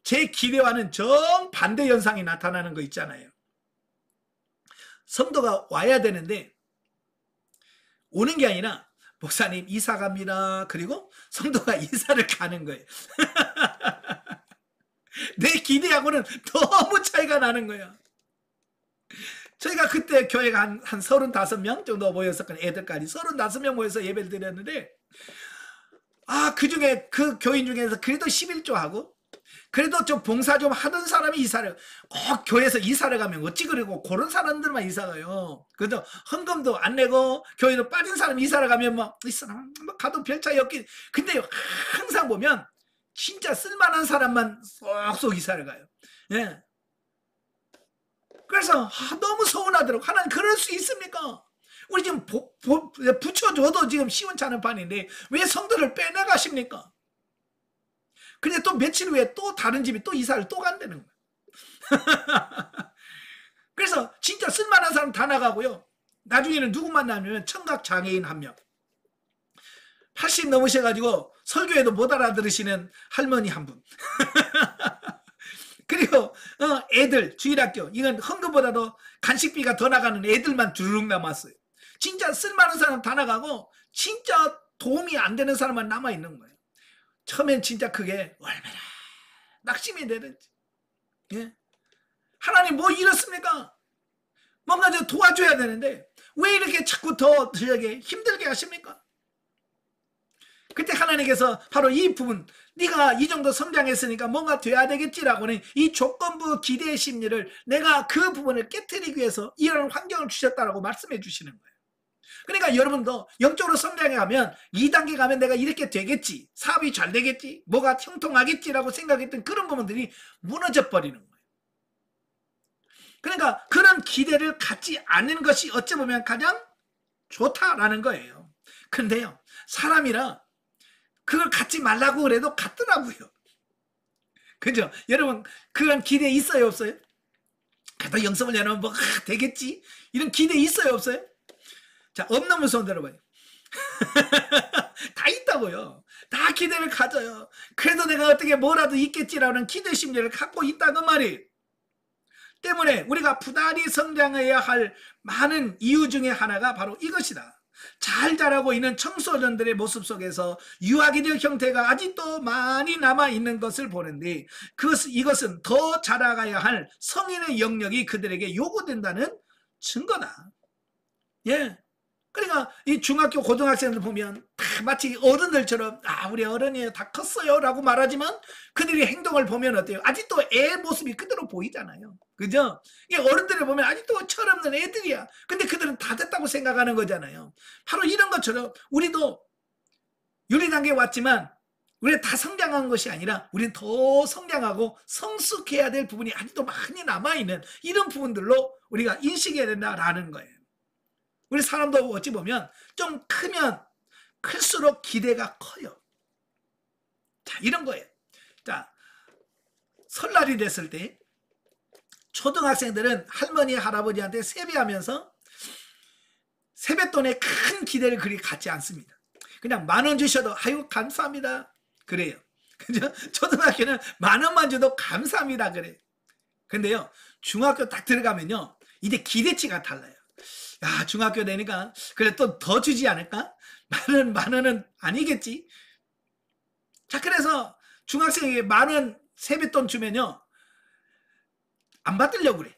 제 기대와는 정반대 현상이 나타나는 거 있잖아요. 성도가 와야 되는데 오는 게 아니라 목사님 이사 갑니다. 그리고 성도가 이사를 가는 거예요. 내 기대하고는 너무 차이가 나는 거예요. 저희가 그때 교회가 한 35명 정도 모였었거든요. 애들까지 35명 모여서 예배를 드렸는데 그중에 그 교인 중에서 그래도 11조하고 그래도 좀 봉사 좀 하던 사람이 이사를 꼭 교회에서 이사를 가면 어찌 그러고 그런 사람들만 이사 가요. 그래도 헌금도 안 내고 교회도 빠진 사람이 이사를 가면 이 사람 가도 별 차이 없긴. 근데 항상 보면 진짜 쓸만한 사람만 쏙쏙 이사를 가요. 예. 그래서 너무 서운하더라고. 하나님 그럴 수 있습니까? 우리 지금 붙여줘도 지금 시원찮은 판인데 왜 성도를 빼내가십니까? 근데 또 며칠 후에 또 다른 집이 또 이사를 또 간다는 거야. 그래서 진짜 쓸만한 사람 다 나가고요. 나중에는 누구 만나면 청각 장애인 한 명, 80 넘으셔가지고 설교에도 못 알아들으시는 할머니 한 분. 그리고 애들 주일학교 이건 헌금보다도 간식비가 더 나가는 애들만 주르륵 남았어요. 진짜 쓸만한 사람 다 나가고 진짜 도움이 안 되는 사람만 남아있는 거예요. 처음엔 진짜 그게 얼마나 낙심이 되는지. 예? 하나님 뭐 이렇습니까? 뭔가 좀 도와줘야 되는데 왜 이렇게 자꾸 더 저에게 힘들게 하십니까? 그때 하나님께서 바로 이 부분, 네가 이 정도 성장했으니까 뭔가 돼야 되겠지라고는 이 조건부 기대의 심리를 내가 그 부분을 깨트리기 위해서 이런 환경을 주셨다라고 말씀해 주시는 거예요. 그러니까 여러분도 영적으로 성장해 가면 2단계 가면 내가 이렇게 되겠지, 사업이 잘 되겠지, 뭐가 형통하겠지라고 생각했던 그런 부분들이 무너져 버리는 거예요. 그러니까 그런 기대를 갖지 않는 것이 어찌 보면 가장 좋다라는 거예요. 근데요, 사람이라 그걸 갖지 말라고 그래도 갖더라고요. 그죠? 여러분 그런 기대 있어요 없어요? 그래도 영성을 내놓으면 뭐 되겠지? 이런 기대 있어요 없어요? 자, 없는 분 손 들어봐요. 다 있다고요. 다 기대를 가져요. 그래도 내가 어떻게 뭐라도 있겠지라는 기대 심리를 갖고 있다는 말이에요. 때문에 우리가 부단히 성장해야 할 많은 이유 중에 하나가 바로 이것이다. 잘 자라고 있는 청소년들의 모습 속에서 유아기적 형태가 아직도 많이 남아있는 것을 보는데 이것은 더 자라가야 할 성인의 영역이 그들에게 요구된다는 증거다. 예. 그러니까 이 중학교 고등학생들 보면 다 마치 어른들처럼 우리 어른이에요, 다 컸어요 라고 말하지만 그들의 행동을 보면 어때요? 아직도 애 모습이 그대로 보이잖아요. 그죠? 이 어른들을 보면 아직도 철없는 애들이야. 근데 그들은 다 됐다고 생각하는 거잖아요. 바로 이런 것처럼 우리도 윤리단계에 왔지만 우리는 다 성장한 것이 아니라 우리는 더 성장하고 성숙해야 될 부분이 아직도 많이 남아있는 이런 부분들로 우리가 인식해야 된다라는 거예요. 우리 사람도 어찌 보면 좀 크면 클수록 기대가 커요. 자, 이런 거예요. 자, 설날이 됐을 때 초등학생들은 할머니, 할아버지한테 세배하면서 세뱃돈에 큰 기대를 그리 갖지 않습니다. 그냥 10,000원 주셔도 아유 감사합니다 그래요. 그죠? 초등학교는 10,000원만 줘도 감사합니다 그래. 근데요, 중학교 딱 들어가면요, 이제 기대치가 달라요. 야, 중학교 되니까 그래 또 더 주지 않을까? 10,000원은 아니겠지. 자, 그래서 중학생에게 10,000원 세뱃돈 주면요, 안 받으려고 그래.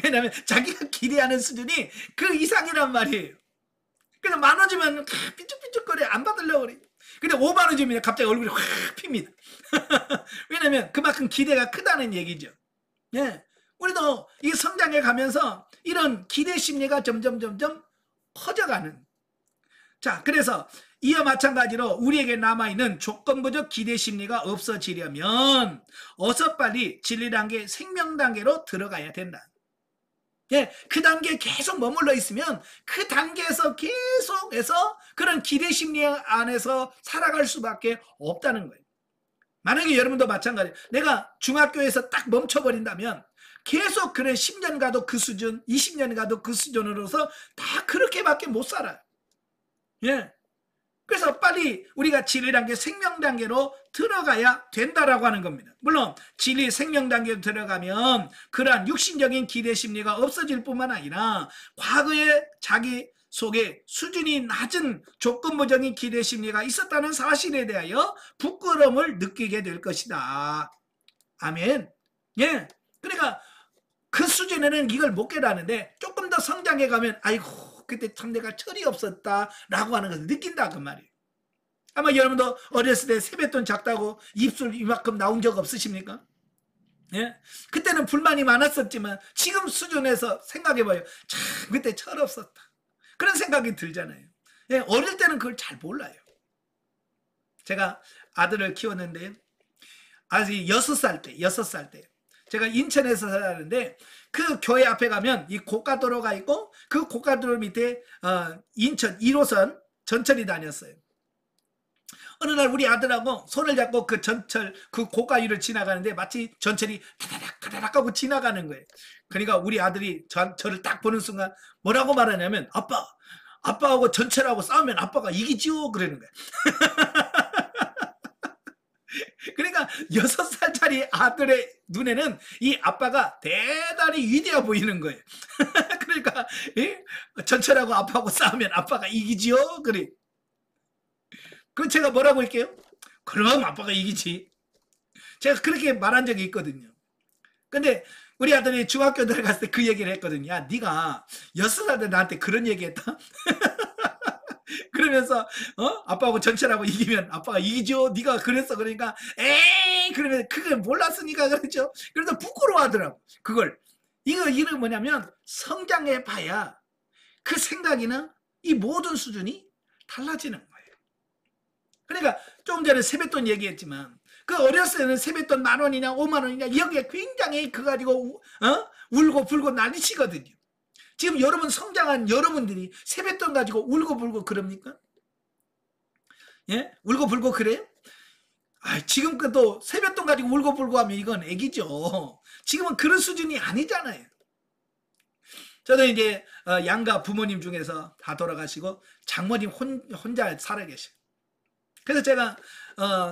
왜냐하면 자기가 기대하는 수준이 그 이상이란 말이에요. 그래서 10,000원 주면 삐죽삐죽거려, 안 받으려고 그래. 근데 50,000원 주면 갑자기 얼굴이 확 핍니다. 왜냐하면 그만큼 기대가 크다는 얘기죠. 예. 우리도 이 성장해 가면서 이런 기대 심리가 점점 커져가는. 자, 그래서 이와 마찬가지로 우리에게 남아있는 조건부적 기대 심리가 없어지려면 어서 빨리 진리 단계, 생명 단계로 들어가야 된다. 예, 그 단계에 계속 머물러 있으면 그 단계에서 계속해서 그런 기대 심리 안에서 살아갈 수밖에 없다는 거예요. 만약에 여러분도 마찬가지예요. 내가 중학교에서 딱 멈춰버린다면 계속 그래 10년 가도 그 수준, 20년 가도 그 수준으로서 다 그렇게밖에 못 살아요. 예. 그래서 빨리 우리가 진리 단계, 생명 단계로 들어가야 된다라고 하는 겁니다. 물론 진리, 생명 단계로 들어가면 그러한 육신적인 기대 심리가 없어질 뿐만 아니라 과거에 자기 속에 수준이 낮은 조건부적인 기대 심리가 있었다는 사실에 대하여 부끄러움을 느끼게 될 것이다. 아멘. 예. 그러니까 그 수준에는 이걸 못 깨닫는데 조금 더 성장해 가면 아이고 그때 참 내가 철이 없었다 라고 하는 것을 느낀다 그 말이에요. 아마 여러분도 어렸을 때 세뱃돈 작다고 입술 이만큼 나온 적 없으십니까? 예? 그때는 불만이 많았었지만 지금 수준에서 생각해봐요. 참 그때 철 없었다 그런 생각이 들잖아요. 예? 어릴 때는 그걸 잘 몰라요. 제가 아들을 키웠는데 아직 6살 때 제가 인천에서 살았는데 그 교회 앞에 가면 이 고가도로가 있고 그 고가도로 밑에 인천 1호선 전철이 다녔어요. 어느 날 우리 아들하고 손을 잡고 그 전철 그 고가 위를 지나가는데 마치 전철이 다다닥 하고 지나가는 거예요. 그러니까 우리 아들이 저를 딱 보는 순간 뭐라고 말하냐면 아빠하고 전철하고 싸우면 아빠가 이기지요 그러는 거예요. 그러니까 6살짜리 아들의 눈에는 이 아빠가 대단히 위대해 보이는 거예요. 그러니까 전철하고 아빠하고 싸우면 아빠가 이기지요 그래. 그럼 제가 뭐라고 할게요? 그럼 아빠가 이기지. 제가 그렇게 말한 적이 있거든요. 근데 우리 아들이 중학교 들어갔을 때 그 얘기를 했거든요. 야, 네가 6살 때 나한테 그런 얘기했다? 그러면서 아빠하고 전철하고 이기면 아빠가 이기죠. 네가 그랬어. 그러니까 에이 그러면 그걸 몰랐으니까 그랬죠. 그래서 부끄러워하더라고. 그걸 이거 뭐냐면 성장해 봐야 그 생각이나 이 모든 수준이 달라지는 거예요. 그러니까 조금 전에 세뱃돈 얘기했지만 그 어렸을 때는 세뱃돈 10,000원이냐 50,000원이냐 여기에 굉장히 그거 가지고 울고 불고 난리치거든요. 지금 여러분 성장한 여러분들이 세뱃돈 가지고 울고 불고 그럽니까? 예? 울고 불고 그래요? 지금 또 세뱃돈 가지고 울고 불고 하면 이건 애기죠. 지금은 그런 수준이 아니잖아요. 저도 이제 양가 부모님 중에서 다 돌아가시고 장모님 혼자 살아 계셔요. 그래서 제가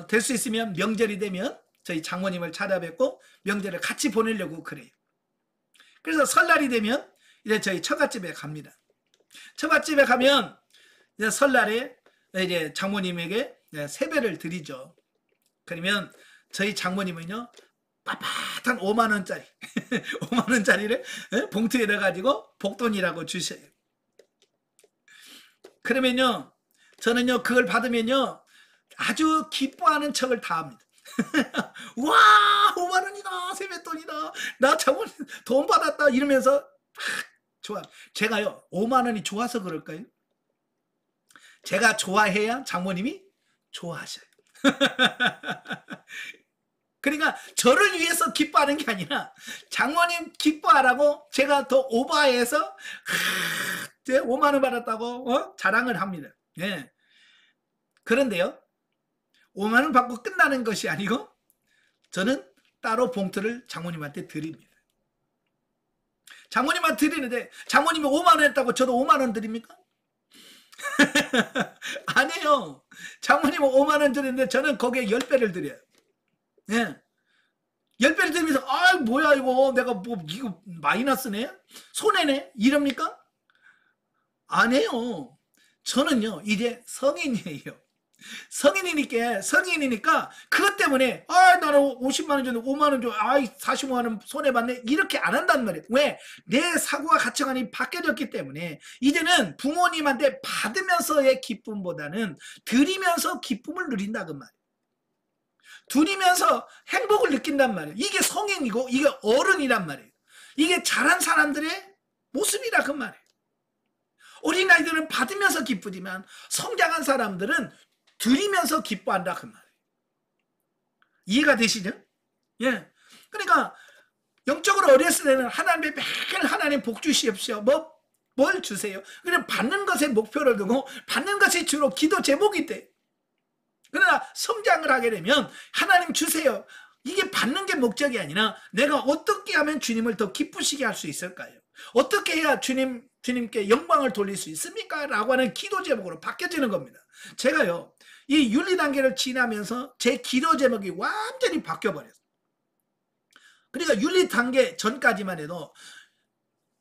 될 수 있으면 명절이 되면 저희 장모님을 찾아뵙고 명절을 같이 보내려고 그래요. 그래서 설날이 되면 이제 저희 처갓집에 갑니다. 처갓집에 가면 이제 설날에 이제 장모님에게 세배를 드리죠. 그러면 저희 장모님은요, 빳빳한 5만 원짜리 5만 원짜리를 봉투에 넣어가지고 복돈이라고 주셔요. 그러면요, 저는요 그걸 받으면요 아주 기뻐하는 척을 다 합니다. 와, 5만 원이다, 세뱃돈이다, 나 장모님 돈 받았다 이러면서 좋아. 제가요 5만 원이 좋아서 그럴까요? 제가 좋아해야 장모님이 좋아하셔요. 그러니까 저를 위해서 기뻐하는 게 아니라 장모님 기뻐하라고 제가 더 오버해서 5만 원 받았다고 자랑을 합니다. 예. 그런데요, 5만 원 받고 끝나는 것이 아니고 저는 따로 봉투를 장모님한테 드립니다. 장모님한테 드리는데 장모님이 5만 원 했다고 저도 5만 원 드립니까? 아니에요. 장모님은 5만 원 드리는데 저는 거기에 10배를 드려요. 예. 10배를 드리면서 아 뭐야 이거 내가 뭐 이거 마이너스네? 손해네? 이럽니까? 아니에요. 저는요 이제 성인이에요. 성인이니까 그것 때문에 아 나는 50만 원 줬는데 5만 원 줘, 아이 45만 원 손해봤네 이렇게 안 한단 말이에요. 왜? 내 사고와 가치관이 바뀌어졌기 때문에 이제는 부모님한테 받으면서의 기쁨보다는 드리면서 기쁨을 누린다 그 말이에요. 드리면서 행복을 느낀단 말이에요. 이게 성인이고 이게 어른이란 말이에요. 이게 자란 사람들의 모습이라 그 말이에요. 어린아이들은 받으면서 기쁘지만 성장한 사람들은 드리면서 기뻐한다 그 말이에요. 이해가 되시죠? 예. 그러니까 영적으로 어렸을 때는 하나님의 매일 하나님 복 주시옵시오. 뭘 주세요? 그냥 받는 것에 목표를 두고 받는 것이 주로 기도 제목이 돼. 그러나 성장을 하게 되면 하나님 주세요. 이게 받는 게 목적이 아니라 내가 어떻게 하면 주님을 더 기쁘시게 할 수 있을까요? 어떻게 해야 주님께 영광을 돌릴 수 있습니까? 라고 하는 기도 제목으로 바뀌어지는 겁니다. 제가요 이 윤리 단계를 지나면서 제 기도 제목이 완전히 바뀌어버렸어요. 그러니까 윤리 단계 전까지만 해도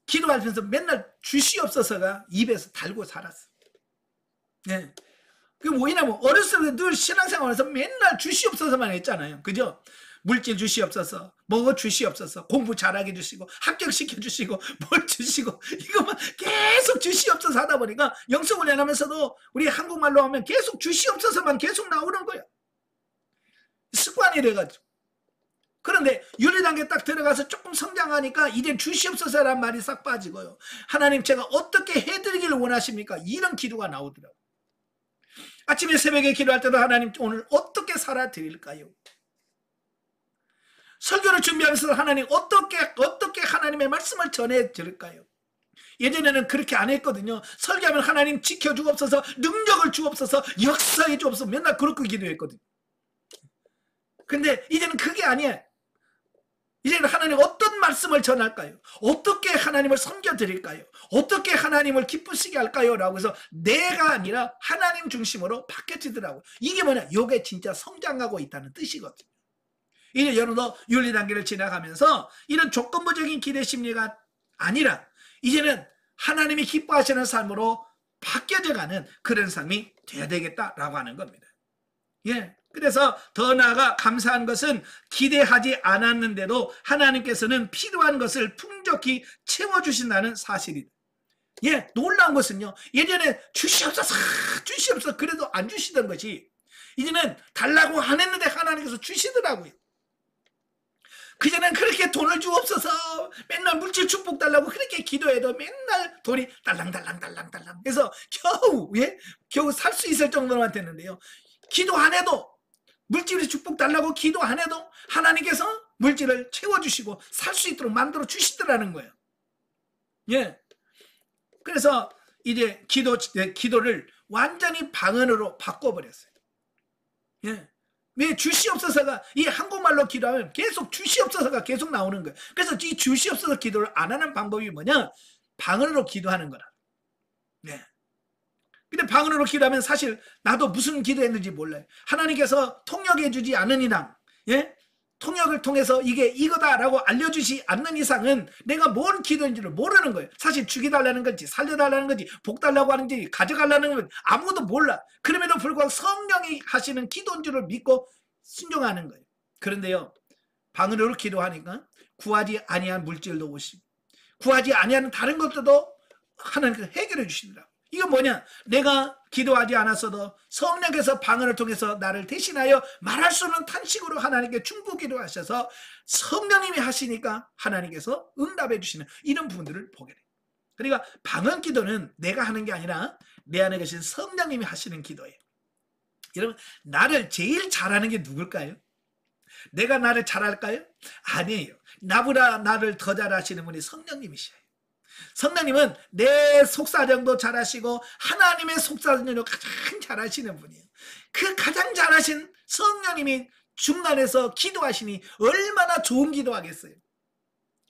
기도하면서 맨날 주시옵소서가 입에서 달고 살았어요. 네. 그게 뭐냐면 어렸을 때 늘 신앙생활에서 맨날 주시옵소서만 했잖아요. 그죠? 물질 주시옵소서, 먹어 주시옵소서, 공부 잘하게 주시고 합격시켜 주시고 뭘 주시고 이것만 계속 주시옵소서 하다 보니까 영성훈련하면서도 우리 한국말로 하면 계속 주시옵소서만 계속 나오는 거예요. 습관이 돼가지고. 그런데 윤리단계 딱 들어가서 조금 성장하니까 이제 주시옵소서라는 말이 싹 빠지고요. 하나님 제가 어떻게 해드리기를 원하십니까? 이런 기도가 나오더라고요. 아침에 새벽에 기도할 때도 하나님 오늘 어떻게 살아드릴까요? 설교를 준비하면서 하나님 어떻게 하나님의 말씀을 전해드릴까요? 예전에는 그렇게 안 했거든요. 설교하면 하나님 지켜주옵소서, 능력을 주옵소서, 역사해 주옵소서 맨날 그렇게 기도했거든요. 근데 이제는 그게 아니에요. 이제는 하나님 어떤 말씀을 전할까요? 어떻게 하나님을 섬겨드릴까요? 어떻게 하나님을 기쁘시게 할까요? 라고 해서 내가 아니라 하나님 중심으로 바뀌어지더라고요. 이게 뭐냐? 이게 진짜 성장하고 있다는 뜻이거든요. 이제 여러분도 윤리 단계를 지나가면서 이런 조건부적인 기대 심리가 아니라 이제는 하나님이 기뻐하시는 삶으로 바뀌어져가는 그런 삶이 돼야 되겠다라고 하는 겁니다. 예. 그래서 더 나아가 감사한 것은 기대하지 않았는데도 하나님께서는 필요한 것을 풍족히 채워주신다는 사실이다. 예, 놀라운 것은요, 예전에 주시옵소서 그래도 안 주시던 것이 이제는 달라고 안 했는데 하나님께서 주시더라고요. 그전엔 그렇게 돈을 주옵소서 맨날 물질 축복 달라고 그렇게 기도해도 맨날 돈이 달랑달랑 해서 겨우 살 수 있을 정도만 됐는데요, 기도 안 해도 물질의 축복 달라고 기도 안 해도 하나님께서 물질을 채워주시고 살 수 있도록 만들어 주시더라는 거예요. 예. 그래서 이제 기도를 완전히 방언으로 바꿔버렸어요. 예. 왜? 주시옵소서가 이 한국말로 기도하면 계속 주시옵소서가 계속 나오는 거예요. 그래서 이 주시옵소서 기도를 안 하는 방법이 뭐냐? 방언으로 기도하는 거라. 네. 근데 방언으로 기도하면 사실 나도 무슨 기도했는지 몰라요. 하나님께서 통역해 주지 않으니랑, 예? 통역을 통해서 이게 이거다라고 알려주지 않는 이상은 내가 뭔 기도인지를 모르는 거예요. 사실 죽이달라는 건지 살려달라는 건지 복 달라고 하는지 가져가려는 건지 아무도 몰라. 그럼에도 불구하고 성령이 하시는 기도인 줄을 믿고 순종하는 거예요. 그런데요, 방언으로 기도하니까 구하지 아니한 물질도 오시고 구하지 아니하는 다른 것들도 하나님께서 해결해 주시더라고요. 이건 뭐냐? 내가 기도하지 않았어도 성령께서 방언을 통해서 나를 대신하여 말할 수 없는 탄식으로 하나님께 중보기도 하셔서 성령님이 하시니까 하나님께서 응답해 주시는 이런 부분들을 보게 돼요. 그러니까 방언 기도는 내가 하는 게 아니라 내 안에 계신 성령님이 하시는 기도예요. 여러분, 나를 제일 잘하는 게 누굴까요? 내가 나를 잘할까요? 아니에요. 나보다 나를 더 잘하시는 분이 성령님이셔요. 성령님은 내 속사정도 잘하시고 하나님의 속사정도 가장 잘하시는 분이에요. 그 가장 잘하신 성령님이 중간에서 기도하시니 얼마나 좋은 기도하겠어요.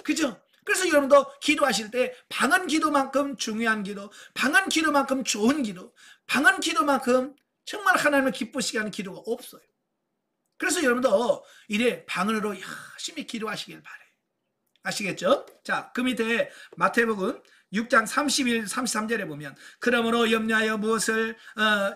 그죠? 그래서 여러분도 기도하실 때 방언 기도만큼 중요한 기도, 방언 기도만큼 좋은 기도, 방언 기도만큼 정말 하나님을 기쁘시게 하는 기도가 없어요. 그래서 여러분도 이래 방언으로 열심히 기도하시길 바래요. 아시겠죠? 자, 그 밑에 마태복음 6장 31, 33절에 보면 그러므로 염려하여 무엇을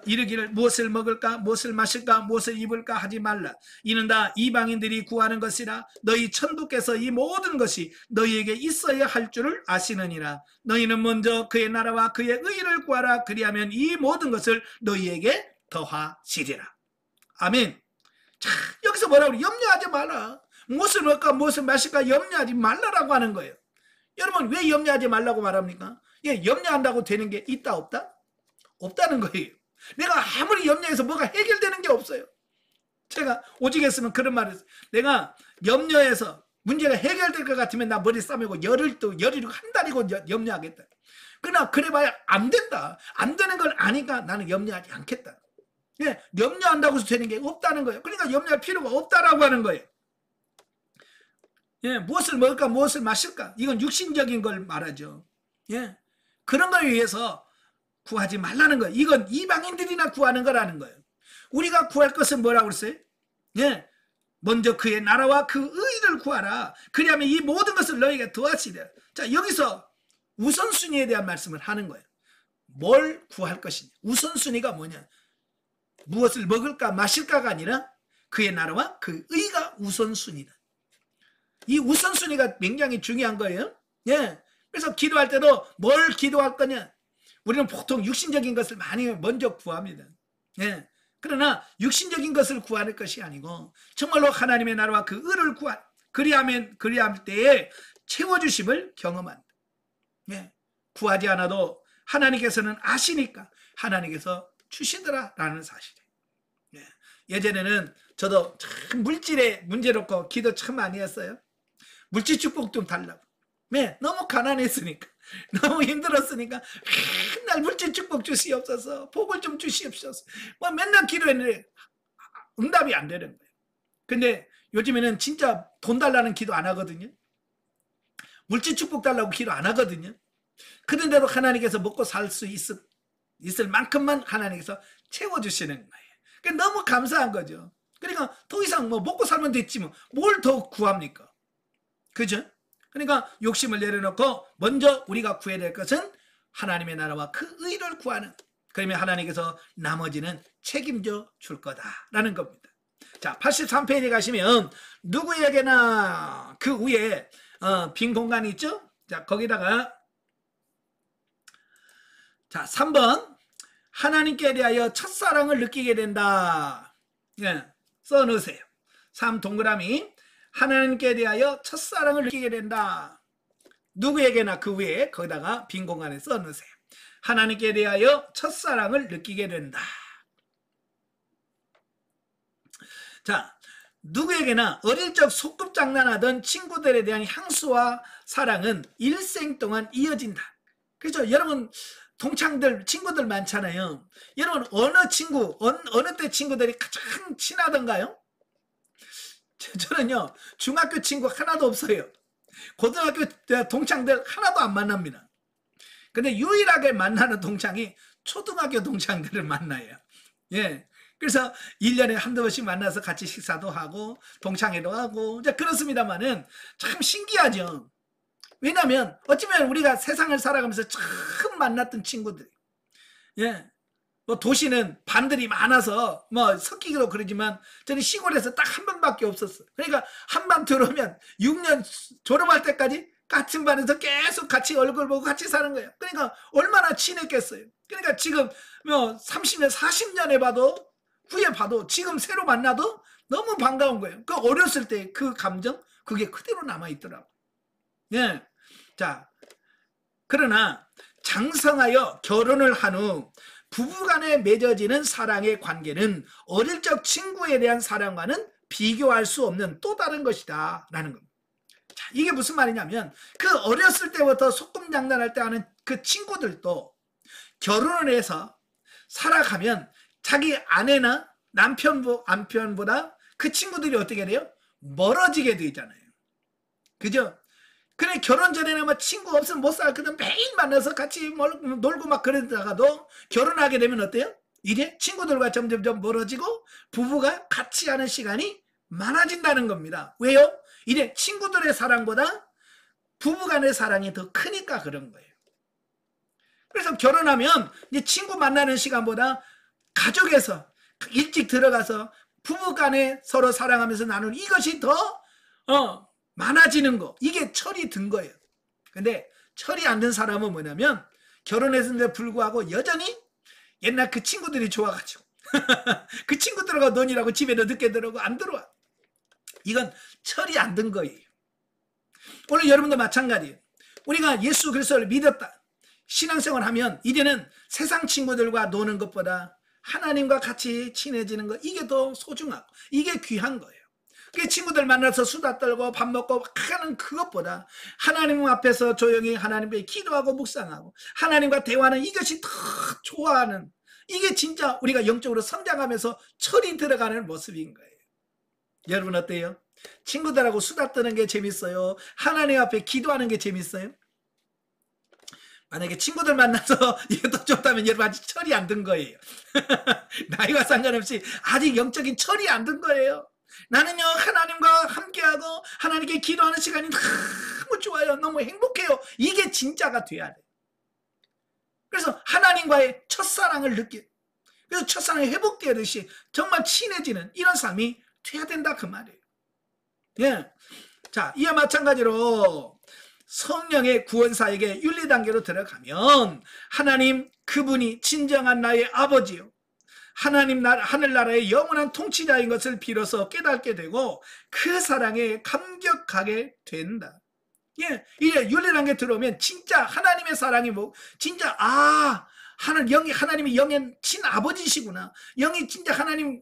이르기를 무엇을 먹을까 무엇을 마실까 무엇을 입을까 하지 말라. 이는 다 이방인들이 구하는 것이라. 너희 천부께서 이 모든 것이 너희에게 있어야 할 줄을 아시느니라. 너희는 먼저 그의 나라와 그의 의를 구하라. 그리하면 이 모든 것을 너희에게 더하시리라. 아멘. 자, 여기서 뭐라고 염려하지 마라. 무엇을 먹을까 무엇을 마실까 염려하지 말라라고 하는 거예요. 여러분, 왜 염려하지 말라고 말합니까? 예, 염려한다고 되는 게 있다 없다? 없다는 거예요. 내가 아무리 염려해서 뭐가 해결되는 게 없어요. 제가 오직 했으면 그런 말을 했어요. 내가 염려해서 문제가 해결될 것 같으면 나 머리 싸매고 열흘이고 한 달이고 염려하겠다. 그러나 그래봐야 안 된다. 안 되는 걸 아니까 나는 염려하지 않겠다. 예, 염려한다고 해서 되는 게 없다는 거예요. 그러니까 염려할 필요가 없다라고 하는 거예요. 예, 무엇을 먹을까 무엇을 마실까 이건 육신적인 걸 말하죠. 예, 그런 걸 위해서 구하지 말라는 거예요. 이건 이방인들이나 구하는 거라는 거예요. 우리가 구할 것은 뭐라고 그랬어요? 예, 먼저 그의 나라와 그 의를 구하라. 그리하면 이 모든 것을 너희에게 더하시리라. 자, 여기서 우선순위에 대한 말씀을 하는 거예요. 뭘 구할 것이냐. 우선순위가 뭐냐. 무엇을 먹을까 마실까가 아니라 그의 나라와 그 의가 우선순위다. 이 우선순위가 굉장히 중요한 거예요. 예. 그래서 기도할 때도 뭘 기도할 거냐. 우리는 보통 육신적인 것을 많이 먼저 구합니다. 예. 그러나 육신적인 것을 구하는 것이 아니고 정말로 하나님의 나라와 그 의를 그리할 때에 채워주심을 경험한다. 예. 구하지 않아도 하나님께서는 아시니까 하나님께서 주시더라라는 사실이에요. 예. 예전에는 저도 참 물질에 문제롭고 기도 참 많이 했어요. 물질 축복 좀 달라고. 네, 너무 가난했으니까, 너무 힘들었으니까 맨날 물질 축복 주시옵소서, 복을 좀 주시옵소서. 뭐 맨날 기도했는데 응답이 안 되는 거예요. 근데 요즘에는 진짜 돈 달라는 기도 안 하거든요. 물질 축복 달라고 기도 안 하거든요. 그런데도 하나님께서 먹고 살 수 있을 만큼만 하나님께서 채워주시는 거예요. 그러니까 너무 감사한 거죠. 그러니까 더 이상 뭐 먹고 살면 됐지 뭐 뭘 더 구합니까? 그죠? 그러니까 욕심을 내려놓고 먼저 우리가 구해야 될 것은 하나님의 나라와 그 의를 구하는, 그러면 하나님께서 나머지는 책임져 줄 거다라는 겁니다. 자, 83페이지 가시면 누구에게나 그 위에 빈 공간이 있죠? 자, 거기다가 자 3번 하나님께 대하여 첫사랑을 느끼게 된다. 예, 써놓으세요. 3 동그라미 하나님께 대하여 첫사랑을 느끼게 된다. 누구에게나 그 위에 거기다가 빈 공간에 써놓으세요. 하나님께 대하여 첫사랑을 느끼게 된다. 자, 누구에게나 어릴 적 소꿉장난하던 친구들에 대한 향수와 사랑은 일생 동안 이어진다. 그렇죠? 여러분 동창들 친구들 많잖아요. 여러분 어느 때 친구들이 가장 친하던가요? 저는요 중학교 친구 하나도 없어요. 고등학교 동창들 하나도 안 만납니다. 근데 유일하게 만나는 동창이 초등학교 동창들을 만나요. 예, 그래서 1년에 한두 번씩 만나서 같이 식사도 하고 동창회도 하고 이제 그렇습니다만은 참 신기하죠. 왜냐하면 어쩌면 우리가 세상을 살아가면서 처음 만났던 친구들, 예, 뭐 도시는 반들이 많아서 뭐 섞이기도 그러지만 저는 시골에서 딱 한 번밖에 없었어. 그러니까 한 반 들어오면 6년 졸업할 때까지 같은 반에서 계속 같이 얼굴 보고 같이 사는 거예요. 그러니까 얼마나 친했겠어요. 그러니까 지금 뭐 30년, 40년에 봐도 후에 봐도 지금 새로 만나도 너무 반가운 거예요. 그 어렸을 때 그 감정 그게 그대로 남아 있더라고. 예. 자, 그러나 장성하여 결혼을 한 후 부부간에 맺어지는 사랑의 관계는 어릴 적 친구에 대한 사랑과는 비교할 수 없는 또 다른 것이다 라는 겁니다. 자, 이게 무슨 말이냐면 그 어렸을 때부터 소꿉장난할 때 하는 그 친구들도 결혼을 해서 살아가면 자기 아내나 남편보다 그 친구들이 어떻게 돼요? 멀어지게 되잖아요. 그죠? 그래 결혼 전에는 막 친구 없으면 못 살거든. 매일 만나서 같이 놀고 막 그러다가도 결혼하게 되면 어때요? 이제 친구들과 점점 멀어지고 부부가 같이 하는 시간이 많아진다는 겁니다. 왜요? 이제 친구들의 사랑보다 부부간의 사랑이 더 크니까 그런 거예요. 그래서 결혼하면 이제 친구 만나는 시간보다 가족에서 일찍 들어가서 부부간에 서로 사랑하면서 나누는 이것이 더 많아지는 거. 이게 철이 든 거예요. 근데 철이 안 든 사람은 뭐냐면 결혼했는데 불구하고 여전히 옛날 그 친구들이 좋아가지고 그 친구들하고 논이라고 집에도 늦게 들어오고 안 들어와. 이건 철이 안 든 거예요. 오늘 여러분도 마찬가지예요. 우리가 예수 그리스도를 믿었다. 신앙생활 하면 이제는 세상 친구들과 노는 것보다 하나님과 같이 친해지는 거 이게 더 소중하고 이게 귀한 거예요. 그 친구들 만나서 수다 떨고 밥 먹고 하는 그것보다 하나님 앞에서 조용히 하나님께 기도하고 묵상하고 하나님과 대화하는 이것이 더 좋아하는 이게 진짜 우리가 영적으로 성장하면서 철이 들어가는 모습인 거예요. 여러분 어때요? 친구들하고 수다 떠는 게 재밌어요? 하나님 앞에 기도하는 게 재밌어요? 만약에 친구들 만나서 이게 더 좋다면 여러분 아직 철이 안 든 거예요. 나이와 상관없이 아직 영적인 철이 안 든 거예요. 나는요 하나님과 함께하고 하나님께 기도하는 시간이 너무 좋아요. 너무 행복해요. 이게 진짜가 돼야 돼. 그래서 하나님과의 첫사랑을 느끼 그래서 첫사랑이 회복되듯이 정말 친해지는 이런 삶이 돼야 된다 그 말이에요. 예. 자, 이와 마찬가지로 성령의 구원사에게 윤리단계로 들어가면 하나님 그분이 진정한 나의 아버지요 하나님 하늘나라의 영원한 통치자인 것을 비로소 깨닫게 되고 그 사랑에 감격하게 된다. 예, 이제 윤리단계 들어오면 진짜 하나님의 사랑이 뭐 진짜 하나님이 영의 친아버지시구나. 영이 진짜 하나님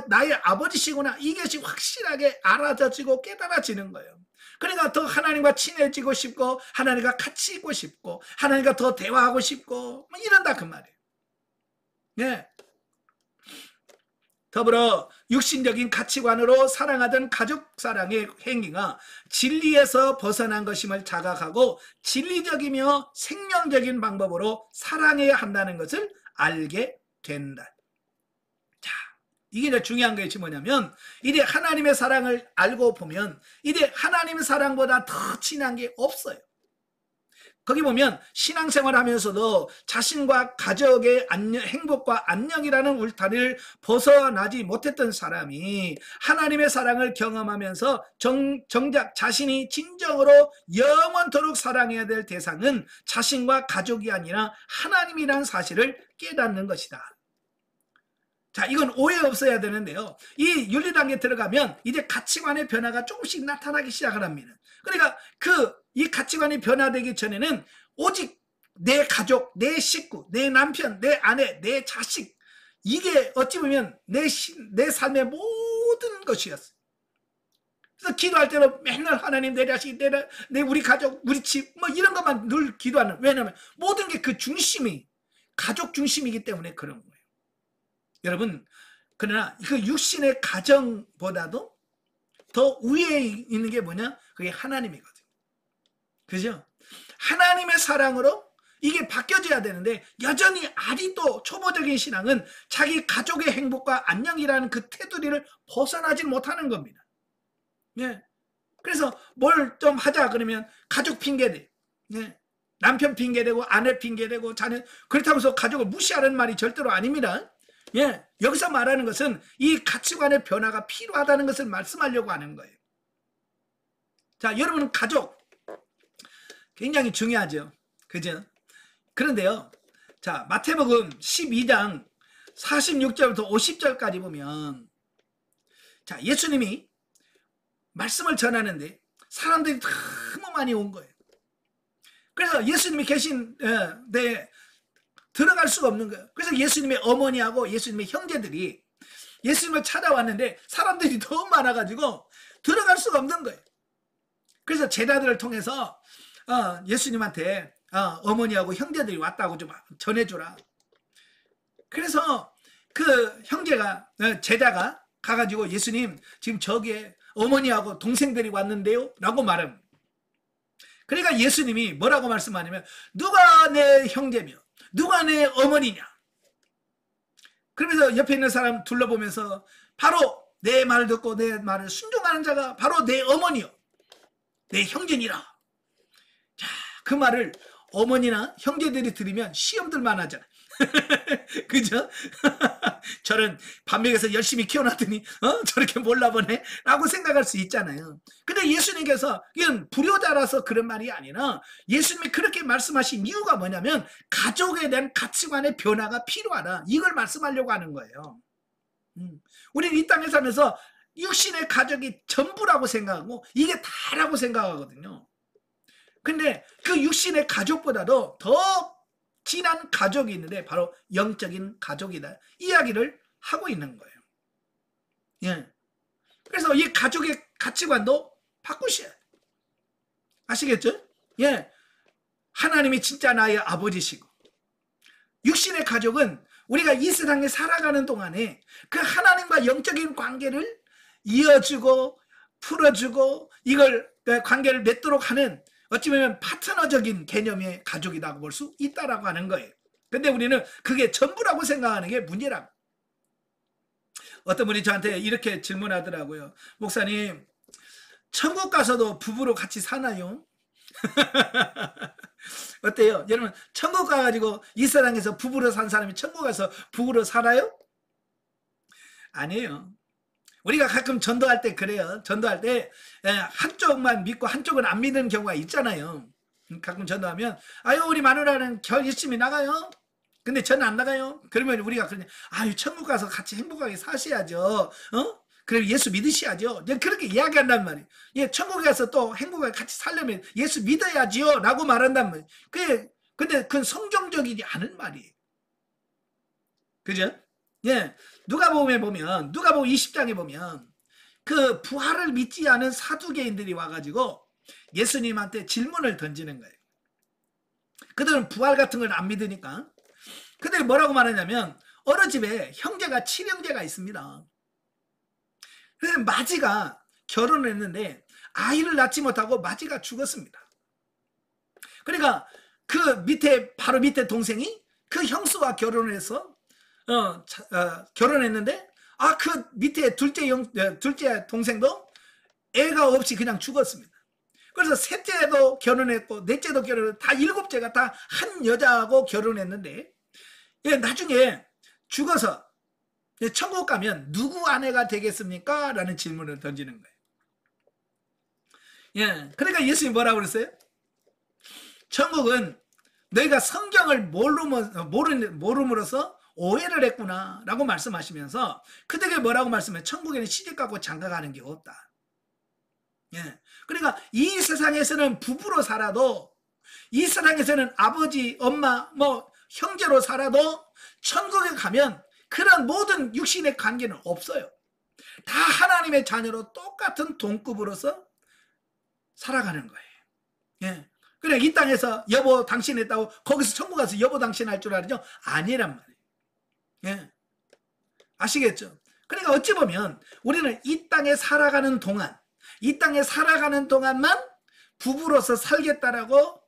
나의 아버지시구나. 이것이 확실하게 알아져지고 깨달아지는 거예요. 그러니까 더 하나님과 친해지고 싶고 하나님과 같이 있고 싶고 하나님과 더 대화하고 싶고 뭐 이런다 그 말이에요. 네. 더불어 육신적인 가치관으로 사랑하던 가족사랑의 행위가 진리에서 벗어난 것임을 자각하고 진리적이며 생명적인 방법으로 사랑해야 한다는 것을 알게 된다. 자, 이게 이제 중요한 것이 뭐냐면 이제 하나님의 사랑을 알고 보면 이제 하나님의 사랑보다 더 진한 게 없어요. 거기 보면 신앙생활 하면서도 자신과 가족의 행복과 안녕이라는 울타리를 벗어나지 못했던 사람이 하나님의 사랑을 경험하면서 정작 자신이 진정으로 영원토록 사랑해야 될 대상은 자신과 가족이 아니라 하나님이라는 사실을 깨닫는 것이다. 자, 이건 오해 없어야 되는데요. 이 윤리단계에 들어가면 이제 가치관의 변화가 조금씩 나타나기 시작을 합니다. 그러니까 이 가치관이 변화되기 전에는 오직 내 가족, 내 식구, 내 남편, 내 아내, 내 자식 이게 어찌 보면 내 삶의 모든 것이었어요. 그래서 기도할 때는 맨날 하나님 내 자식, 내 우리 가족, 우리 집 뭐 이런 것만 늘 기도하는 왜냐하면 모든 게 그 중심이 가족 중심이기 때문에 그런 거예요. 여러분 그러나 그 육신의 가정보다도 더 위에 있는 게 뭐냐? 그게 하나님이거든요. 그죠? 하나님의 사랑으로 이게 바뀌어져야 되는데 여전히 아직도 초보적인 신앙은 자기 가족의 행복과 안녕이라는 그 테두리를 벗어나지 못하는 겁니다. 예. 그래서 뭘 좀 하자 그러면 가족 핑계대. 예. 남편 핑계대고 아내 핑계대고 자녀, 그렇다고 해서 가족을 무시하는 말이 절대로 아닙니다. 예. 여기서 말하는 것은 이 가치관의 변화가 필요하다는 것을 말씀하려고 하는 거예요. 자, 여러분 가족 굉장히 중요하죠. 그죠? 그런데요. 자, 마태복음 12장 46절부터 50절까지 보면 자, 예수님이 말씀을 전하는데 사람들이 너무 많이 온 거예요. 그래서 예수님이 계신 데 들어갈 수가 없는 거예요. 그래서 예수님의 어머니하고 예수님의 형제들이 예수님을 찾아왔는데 사람들이 너무 많아가지고 들어갈 수가 없는 거예요. 그래서 제자들을 통해서 예수님한테 어머니하고 형제들이 왔다고 좀 전해주라. 그래서 그 형제가 제자가 가가지고 예수님 지금 저기에 어머니하고 동생들이 왔는데요 라고 말합니다. 그러니까 예수님이 뭐라고 말씀하냐면 누가 내 형제며 누가 내 어머니냐. 그러면서 옆에 있는 사람 둘러보면서 바로 내 말을 듣고 내 말을 순종하는 자가 바로 내 어머니요 내 형제니라. 자, 그 말을 어머니나 형제들이 들으면 시험들만 하잖아. 그죠? 저는 반면에서 열심히 키워놨더니 저렇게 몰라보네 라고 생각할 수 있잖아요. 근데 예수님께서 이건 불효자라서 그런 말이 아니라 예수님이 그렇게 말씀하신 이유가 뭐냐면 가족에 대한 가치관의 변화가 필요하다, 이걸 말씀하려고 하는 거예요. 우리는 이 땅에 살면서 육신의 가족이 전부라고 생각하고 이게 다라고 생각하거든요. 근데 그 육신의 가족보다도 더 진한 가족이 있는데 바로 영적인 가족이다, 이야기를 하고 있는 거예요. 예. 그래서 이 가족의 가치관도 바꾸셔야 돼요. 아시겠죠? 예. 하나님이 진짜 나의 아버지시고 육신의 가족은 우리가 이 세상에 살아가는 동안에 그 하나님과 영적인 관계를 이어주고 풀어주고 이걸 관계를 맺도록 하는 어찌 보면 파트너적인 개념의 가족이라고 볼 수 있다라고 하는 거예요. 근데 우리는 그게 전부라고 생각하는 게 문제라고. 어떤 분이 저한테 이렇게 질문하더라고요. 목사님, 천국 가서도 부부로 같이 사나요? 어때요? 여러분, 천국 가가지고 이 세상에서 부부로 산 사람이 천국 가서 부부로 살아요? 아니에요. 우리가 가끔 전도할 때 그래요. 전도할 때 한쪽만 믿고 한쪽은 안 믿는 경우가 있잖아요. 가끔 전도하면 아유 우리 마누라는 열심히 나가요. 근데 저는 안 나가요. 그러면 우리가 그러냐, 아유 천국 가서 같이 행복하게 사셔야죠. 그럼 예수 믿으셔야죠. 그렇게 이야기한단 말이에요. 예, 천국에 가서 또 행복하게 같이 살려면 예수 믿어야지요 라고 말한단 말이에요. 근데 그건 성경적이지 않은 말이에요. 그죠? 예, 누가복음에 보면, 누가복음 20장에 보면 그 부활을 믿지 않은 사두개인들이 와가지고 예수님한테 질문을 던지는 거예요. 그들은 부활 같은 걸 안 믿으니까. 그들이 뭐라고 말하냐면 어느 집에 형제가 7형제가 있습니다. 그래서 마지가 결혼을 했는데 아이를 낳지 못하고 마지가 죽었습니다. 그러니까 그 밑에 바로 밑에 동생이 그 형수와 결혼을 해서 결혼했는데 그 밑에 둘째 동생도 애가 없이 그냥 죽었습니다. 그래서 셋째도 결혼했고 넷째도 결혼했고 다 7째가 다 한 여자하고 결혼했는데 나중에 죽어서 천국 가면 누구 아내가 되겠습니까? 라는 질문을 던지는 거예요. 예, 그러니까 예수님이 뭐라고 그랬어요? 천국은 너희가 성경을 모름으로써 오해를 했구나 라고 말씀하시면서 그들에게 뭐라고 말씀해요? 천국에는 시집가고 장가가는 게 없다. 예, 그러니까 이 세상에서는 부부로 살아도 이 세상에서는 아버지, 엄마, 형제로 살아도 천국에 가면 그런 모든 육신의 관계는 없어요. 다 하나님의 자녀로 똑같은 동급으로서 살아가는 거예요. 예. 그래 이 땅에서 여보 당신 했다고 거기서 천국 가서 여보 당신 할 줄 알죠? 아니란 말이에요. 예. 아시겠죠? 그러니까 어찌 보면 우리는 이 땅에 살아가는 동안, 이 땅에 살아가는 동안만 부부로서 살겠다라고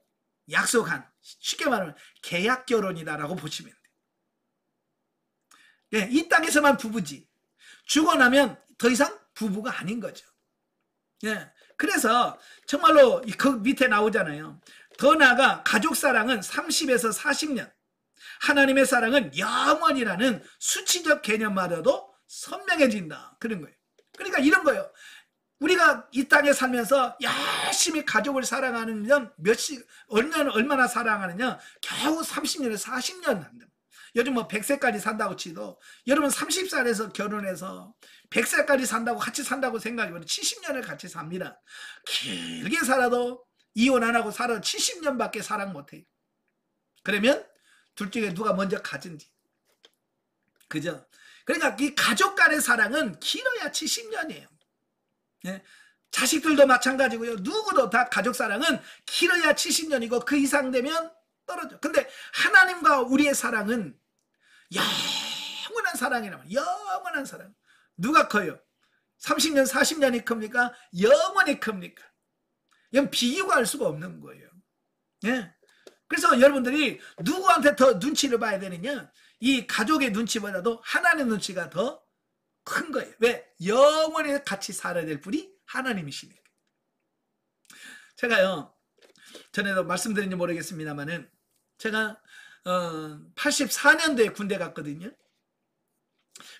약속한 쉽게 말하면 계약 결혼이다라고 보시면 돼요. 예, 이 땅에서만 부부지 죽어 나면 더 이상 부부가 아닌 거죠. 예, 그래서 정말로 그 밑에 나오잖아요. 더 나아가 가족 사랑은 30에서 40년, 하나님의 사랑은 영원이라는 수치적 개념마저도 선명해진다. 그런 거예요. 그러니까 이런 거예요. 우리가 이 땅에 살면서 열심히 가족을 사랑하는 얼마나 사랑하느냐, 겨우 30년에서 40년 한다. 요즘 뭐 100세까지 산다고 치도 여러분 30살에서 결혼해서 100세까지 산다고 같이 산다고 생각해보면 70년을 같이 삽니다. 길게 살아도 이혼 안 하고 살아도 70년밖에 사랑 못해요. 그러면 둘 중에 누가 먼저 가진지. 그죠? 그러니까 이 가족 간의 사랑은 길어야 70년이에요. 예? 자식들도 마찬가지고요. 누구도 다 가족 사랑은 길어야 70년이고 그 이상 되면 떨어져. 근데 하나님과 우리의 사랑은 영원한 사랑이라면 영원한 사랑. 누가 커요? 30년 40년이 큽니까? 영원히 큽니까? 이건 비교가 할 수가 없는 거예요. 예? 그래서 여러분들이 누구한테 더 눈치를 봐야 되느냐? 이 가족의 눈치보다도 하나님의 눈치가 더 큰 거예요. 왜? 영원히 같이 살아야 될 분이 하나님이시니까. 제가요, 전에도 말씀드린지 모르겠습니다만은 제가 84년도에 군대 갔거든요.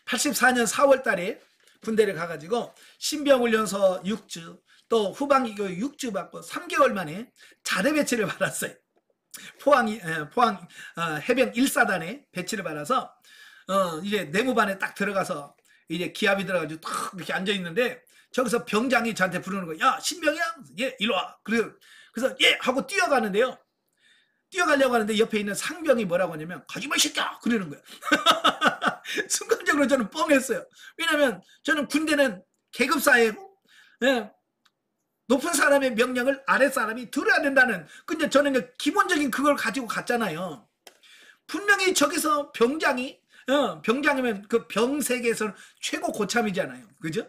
84년 4월 달에 군대를 가가지고 신병훈련소 6주 또 후반기 교육 6주 받고 3개월 만에 자대 배치를 받았어요. 포항 해병 1사단에 배치를 받아서 이제 내무반에 딱 들어가서 이제 기합이 들어가지고 탁 이렇게 앉아 있는데 저기서 병장이 저한테 부르는 거예요. 야, 신병이야? 예, 일로 와. 그래서 예 하고 뛰어가는데요. 뛰어가려고 하는데 옆에 있는 상병이 뭐라고 하냐면 가지마 이 새끼야 그러는 거예요. 순간적으로 저는 뻥했어요. 왜냐하면 저는 군대는 계급사회고, 예, 높은 사람의 명령을 아랫 사람이 들어야 된다는, 근데 저는 기본적인 그걸 가지고 갔잖아요. 분명히 저기서 병장이면 그 병 세계에서는 최고 고참이잖아요. 그죠?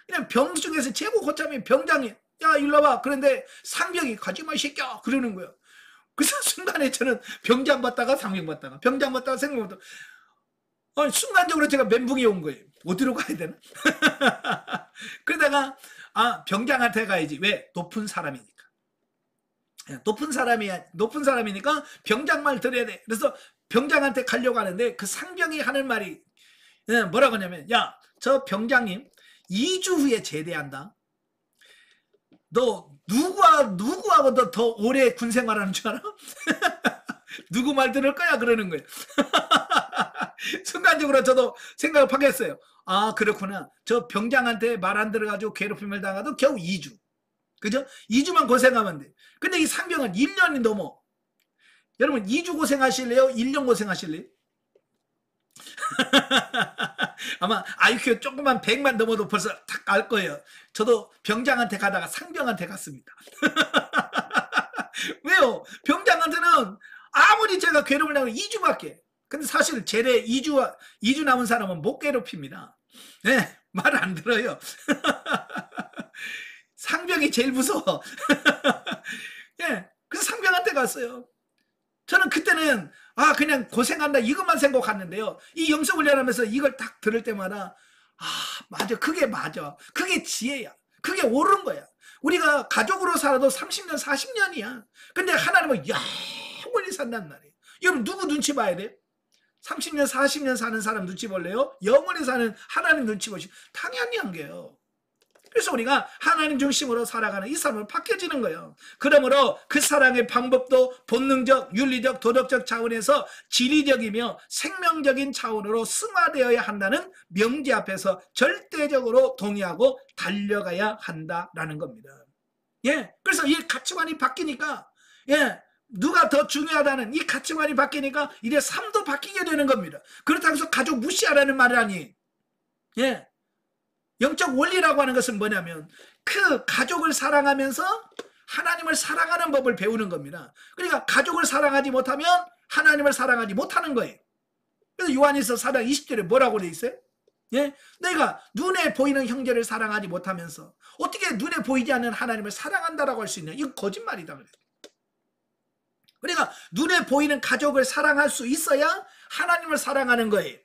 그냥 병 중에서 최고 고참이 병장이, 야, 일로 와봐. 그런데 상병이 가지마 이 새끼야 그러는 거예요. 그래서 순간에 저는 병장 받다가 상병 받다가 병장 받다가 상병 받다가 순간적으로 제가 멘붕이 온 거예요. 어디로 가야 되나? 그러다가 병장한테 가야지. 왜? 높은 사람이니까. 높은 사람이니까 병장 말 들어야 돼. 그래서 병장한테 가려고 하는데 그 상병이 하는 말이 뭐라고 하냐면, 야, 저 병장님 2주 후에 제대한다. 너 누구하고 너 더 오래 군 생활하는 줄 알아? 누구 말 들을 거야? 그러는 거예요. 순간적으로 저도 생각을 하겠어요. 아, 그렇구나. 저 병장한테 말 안 들어가지고 괴롭힘을 당하도 겨우 2주. 그죠? 2주만 고생하면 돼. 근데 이 상병은 1년이 넘어. 여러분 2주 고생하실래요? 1년 고생하실래요? 아마 IQ 조금만 100만 넘어도 벌써 딱 알 거예요. 저도 병장한테 가다가 상병한테 갔습니다. 왜요? 병장한테는 아무리 제가 괴롭을 당하면 2주밖에. 근데 사실 제대 2주 남은 사람은 못 괴롭힙니다. 네, 말 안 들어요. 상병이 제일 무서워. 예, 그래서 상병한테 갔어요. 저는 그때는 그냥 고생한다 이것만 생각했는데요. 이 영성훈련하면서 이걸 딱 들을 때마다 맞아, 그게 맞아. 그게 지혜야. 그게 옳은 거야. 우리가 가족으로 살아도 30년 40년이야. 근데 하나님은 영원히 산단 말이에요. 여러분 누구 눈치 봐야 돼? 30년 40년 사는 사람 눈치 볼래요? 영원히 사는 하나님 눈치 보시. 당연히 한 게요. 그래서 우리가 하나님 중심으로 살아가는 이 삶을 바뀌어지는 거예요. 그러므로 그 사랑의 방법도 본능적, 윤리적, 도덕적 차원에서 지리적이며 생명적인 차원으로 승화되어야 한다는 명제 앞에서 절대적으로 동의하고 달려가야 한다라는 겁니다. 예, 그래서 이 가치관이 바뀌니까, 예, 누가 더 중요하다는 이 가치관이 바뀌니까 이제 삶도 바뀌게 되는 겁니다. 그렇다고 해서 가족 무시하라는 말이 아니에요. 예. 영적 원리라고 하는 것은 뭐냐면 그 가족을 사랑하면서 하나님을 사랑하는 법을 배우는 겁니다. 그러니까 가족을 사랑하지 못하면 하나님을 사랑하지 못하는 거예요. 그래서 요한일서 4장 20절에 뭐라고 되어 있어요? 예? 내가 눈에 보이는 형제를 사랑하지 못하면서 어떻게 눈에 보이지 않는 하나님을 사랑한다라고 할 수 있냐? 이거 거짓말이다 그래요. 그러니까 눈에 보이는 가족을 사랑할 수 있어야 하나님을 사랑하는 거예요.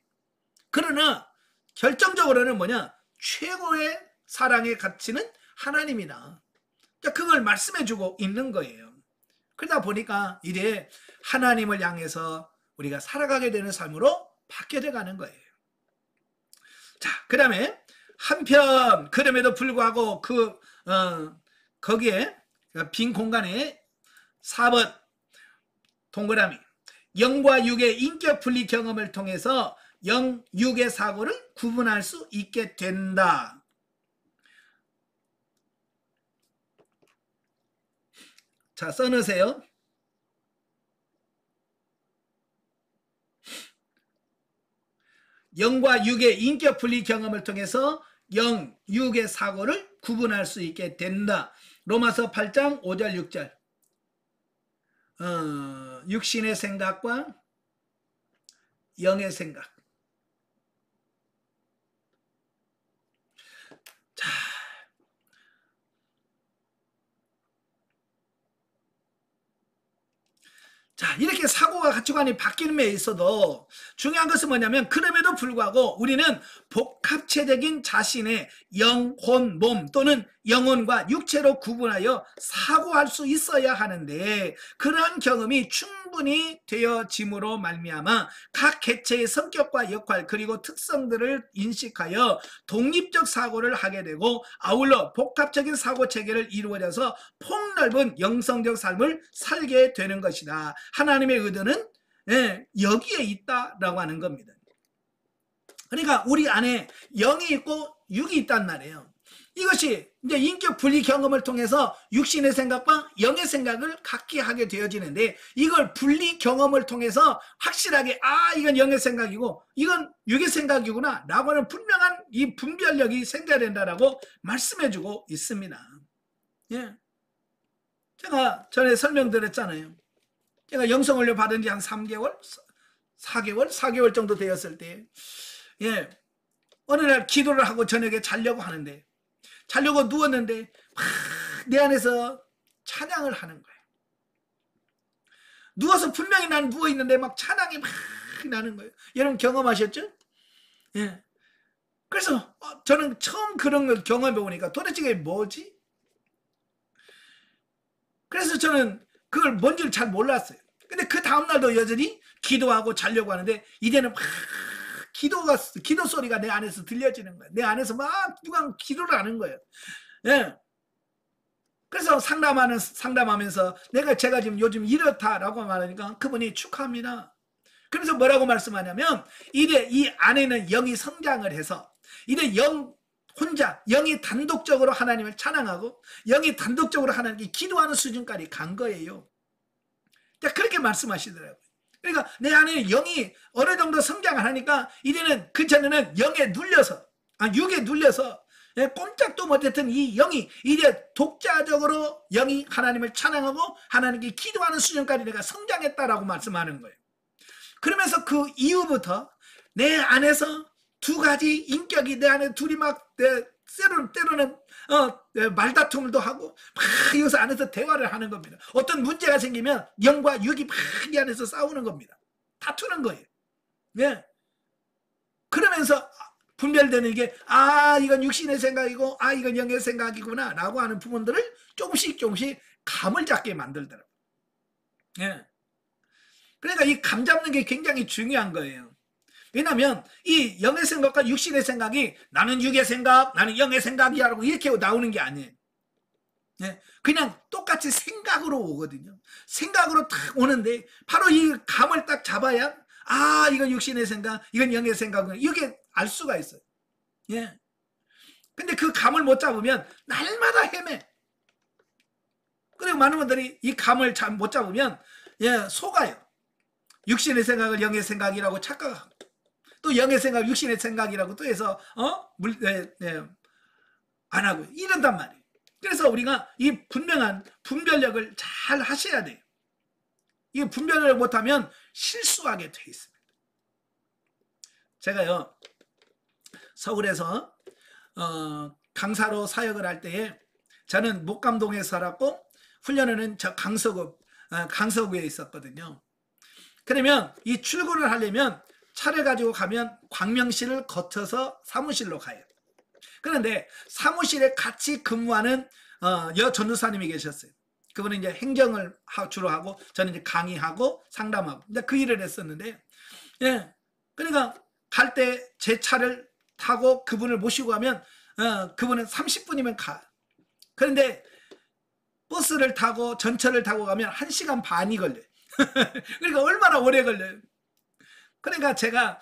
그러나 결정적으로는 뭐냐? 최고의 사랑의 가치는 하나님이다. 그걸 말씀해주고 있는 거예요. 그러다 보니까 이제 하나님을 향해서 우리가 살아가게 되는 삶으로 바뀌어 가는 거예요. 자, 그 다음에 한편 그럼에도 불구하고 거기에 빈 공간에 4번 동그라미 영과 육의 인격 분리 경험을 통해서 영, 육의 사고를 구분할 수 있게 된다. 자, 써놓으세요. 영과 육의 인격 분리 경험을 통해서 영, 육의 사고를 구분할 수 있게 된다. 로마서 8장 5절 6절. 육신의 생각과 영의 생각. 자, 이렇게 사고가 가치관이 바뀌는 데 있어도 중요한 것은 뭐냐면 그럼에도 불구하고 우리는 복합체적인 자신의 영, 혼, 몸 또는 영혼과 육체로 구분하여 사고할 수 있어야 하는데 그러한 경험이 충분히 되어짐으로 말미암아 각 개체의 성격과 역할 그리고 특성들을 인식하여 독립적 사고를 하게 되고 아울러 복합적인 사고체계를 이루어져서 폭넓은 영성적 삶을 살게 되는 것이다. 하나님의 의도는 여기에 있다라고 하는 겁니다. 그러니까 우리 안에 영이 있고 육이 있단 말이에요. 이것이 이제 인격 분리 경험을 통해서 육신의 생각과 영의 생각을 갖게 하게 되어지는데 이걸 분리 경험을 통해서 확실하게 이건 영의 생각이고 이건 육의 생각이구나 라고 하는 분명한 이 분별력이 생겨야 된다라고 말씀해주고 있습니다. 예. 제가 전에 설명드렸잖아요. 제가 영성훈련 받은 지 한 3개월, 4개월 정도 되었을 때, 어느 날 기도를 하고 저녁에 자려고 하는데, 자려고 누웠는데, 막 내 안에서 찬양을 하는 거예요. 누워서 분명히 난 누워있는데 막 찬양이 막 나는 거예요. 여러분 경험하셨죠? 예. 그래서 저는 처음 그런 걸 경험해 보니까 도대체 이게 뭐지? 그래서 저는 그걸 뭔지를 잘 몰랐어요. 근데 그 다음날도 여전히 기도하고 자려고 하는데 이제는 막 기도 소리가 내 안에서 들려지는 거예요. 내 안에서 막 누가 기도를 하는 거예요. 예. 그래서 상담하면서 제가 지금 요즘 이렇다라고 말하니까 그분이 축하합니다. 그래서 뭐라고 말씀하냐면 이래 이 안에는 영이 성장을 해서 이래 혼자 영이 단독적으로 하나님을 찬양하고 영이 단독적으로 하나님께 기도하는 수준까지 간 거예요. 그렇게 말씀하시더라고요. 그러니까 내 안에 영이 어느 정도 성장을 하니까 이제는 그전에는 육에 눌려서 꼼짝도 못했던 이 영이 이제 독자적으로 영이 하나님을 찬양하고 하나님께 기도하는 수준까지 내가 성장했다라고 말씀하는 거예요. 그러면서 그 이후부터 내 안에서 두 가지 인격이 내 안에 둘이 막 때로는 말다툼도 하고 막 여기서 안에서 대화를 하는 겁니다. 어떤 문제가 생기면 영과 육이 막 이 안에서 싸우는 겁니다. 다투는 거예요. 네. 그러면서 분별되는 게 이건 육신의 생각이고 이건 영의 생각이구나 라고 하는 부분들을 조금씩 감을 잡게 만들더라고요. 네. 그러니까 이 감 잡는 게 굉장히 중요한 거예요. 왜냐하면 이 영의 생각과 육신의 생각이 나는 육의 생각, 나는 영의 생각이라고 이렇게 나오는 게 아니에요. 그냥 똑같이 생각으로 오거든요. 생각으로 딱 오는데 바로 이 감을 딱 잡아야 이건 육신의 생각, 이건 영의 생각이구나 이렇게 알 수가 있어요. 근데 그 감을 못 잡으면 날마다 헤매. 그리고 많은 분들이 이 감을 잘 못 잡으면 속아요. 육신의 생각을 영의 생각이라고 착각하고 또 영의 생각, 육신의 생각이라고 또 해서 안 하고 이런단 말이에요. 그래서 우리가 이 분명한 분별력을 잘 하셔야 돼요. 이 분별력을 못하면 실수하게 돼 있습니다. 제가요 서울에서 강사로 사역을 할 때에 저는 목감동에 살았고 훈련하는 저 강서구 강서구에 있었거든요. 그러면 이 출근을 하려면 차를 가지고 가면 광명시를 거쳐서 사무실로 가요. 그런데 사무실에 같이 근무하는 여 전도사님이 계셨어요. 그분은 이제 행정을 주로 하고 저는 이제 강의하고 상담하고 그 일을 했었는데, 예, 그러니까 갈 때 제 차를 타고 그분을 모시고 가면 그분은 30분이면 가. 그런데 버스를 타고 전철을 타고 가면 1시간 반이 걸려요. 그러니까 얼마나 오래 걸려요. 그러니까 제가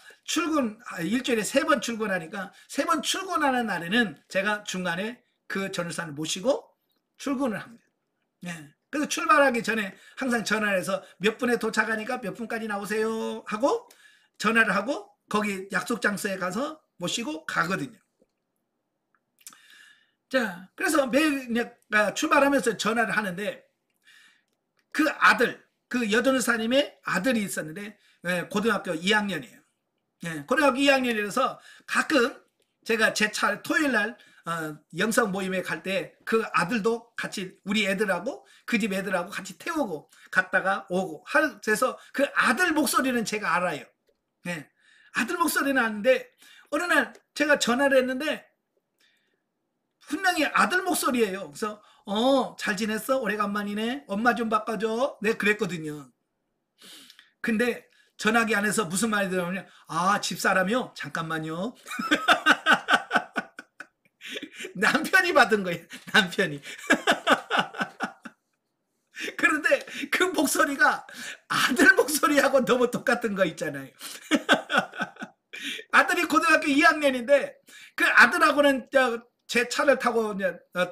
일주일에 3번 출근하니까 3번 출근하는 날에는 제가 중간에 그 전도사를 모시고 출근을 합니다. 예. 그래서 출발하기 전에 항상 전화를 해서 몇 분에 도착하니까 몇 분까지 나오세요 하고 전화를 하고 거기 약속 장소에 가서 모시고 가거든요. 자, 그래서 매일 출발하면서 전화를 하는데 그 아들, 그 여전사님의 아들이 있었는데 고등학교 2학년이에요. 고등학교 2학년이라서 가끔 제가 제 차 토요일 날 영성 모임에 갈 때 그 아들도 같이 우리 애들하고 그 집 애들하고 같이 태우고 갔다가 오고 그래서 그 아들 목소리는 제가 알아요. 아들 목소리는 아는데 어느 날 제가 전화를 했는데 분명히 아들 목소리예요. 그래서 잘 지냈어? 오래간만이네. 엄마 좀 바꿔줘. 네, 그랬거든요. 근데 전화기 안에서 무슨 말이 들어오냐? 집사람이요? 잠깐만요. 남편이 받은 거예요. 남편이. 그런데 그 목소리가 아들 목소리하고 너무 똑같은 거 있잖아요. 아들이 고등학교 2학년인데 그 아들하고는 제 차를 타고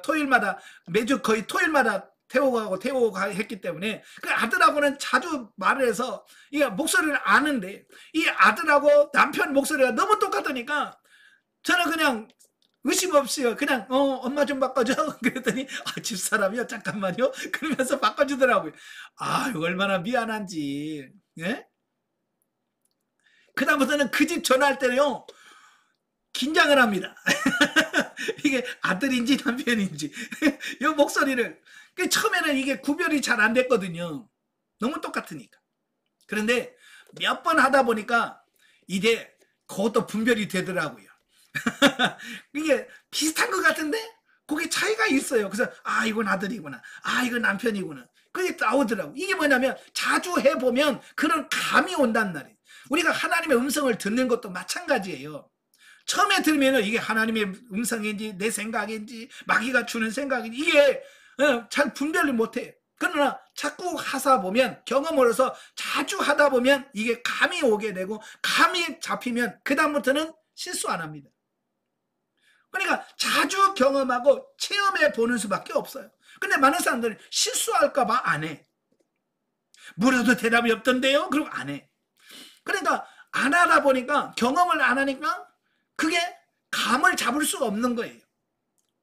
토요일마다 매주 거의 토요일마다 태우고 가고 했기 때문에 그 아들하고는 자주 말을 해서 이 목소리를 아는데 이 아들하고 남편 목소리가 너무 똑같으니까 저는 그냥 의심 없이 그냥 엄마 좀 바꿔줘. 그랬더니 집사람이요? 잠깐만요. 그러면서 바꿔주더라고요. 이거 얼마나 미안한지. 예? 그다음부터는 그 집 전화할 때는요 긴장을 합니다. 이게 아들인지 남편인지 이 목소리를 처음에는 이게 구별이 잘 안 됐거든요. 너무 똑같으니까. 그런데 몇 번 하다 보니까 이제 그것도 분별이 되더라고요. 이게 비슷한 것 같은데 그게 차이가 있어요. 그래서 이건 아들이구나. 이건 남편이구나. 그게 나오더라고. 이게 뭐냐면 자주 해보면 그런 감이 온단 말이에요. 우리가 하나님의 음성을 듣는 것도 마찬가지예요. 처음에 들으면 이게 하나님의 음성인지 내 생각인지 마귀가 주는 생각인지 이게 잘 분별을 못해요. 그러나 자꾸 하다 보면 경험으로서 자주 하다 보면 이게 감이 오게 되고 감이 잡히면 그 다음부터는 실수 안 합니다. 그러니까 자주 경험하고 체험해 보는 수밖에 없어요. 근데 많은 사람들은 실수할까 봐 안 해. 물어도 대답이 없던데요? 그리고 안 해. 그러니까 안 하다 보니까 경험을 안 하니까 그게 감을 잡을 수가 없는 거예요.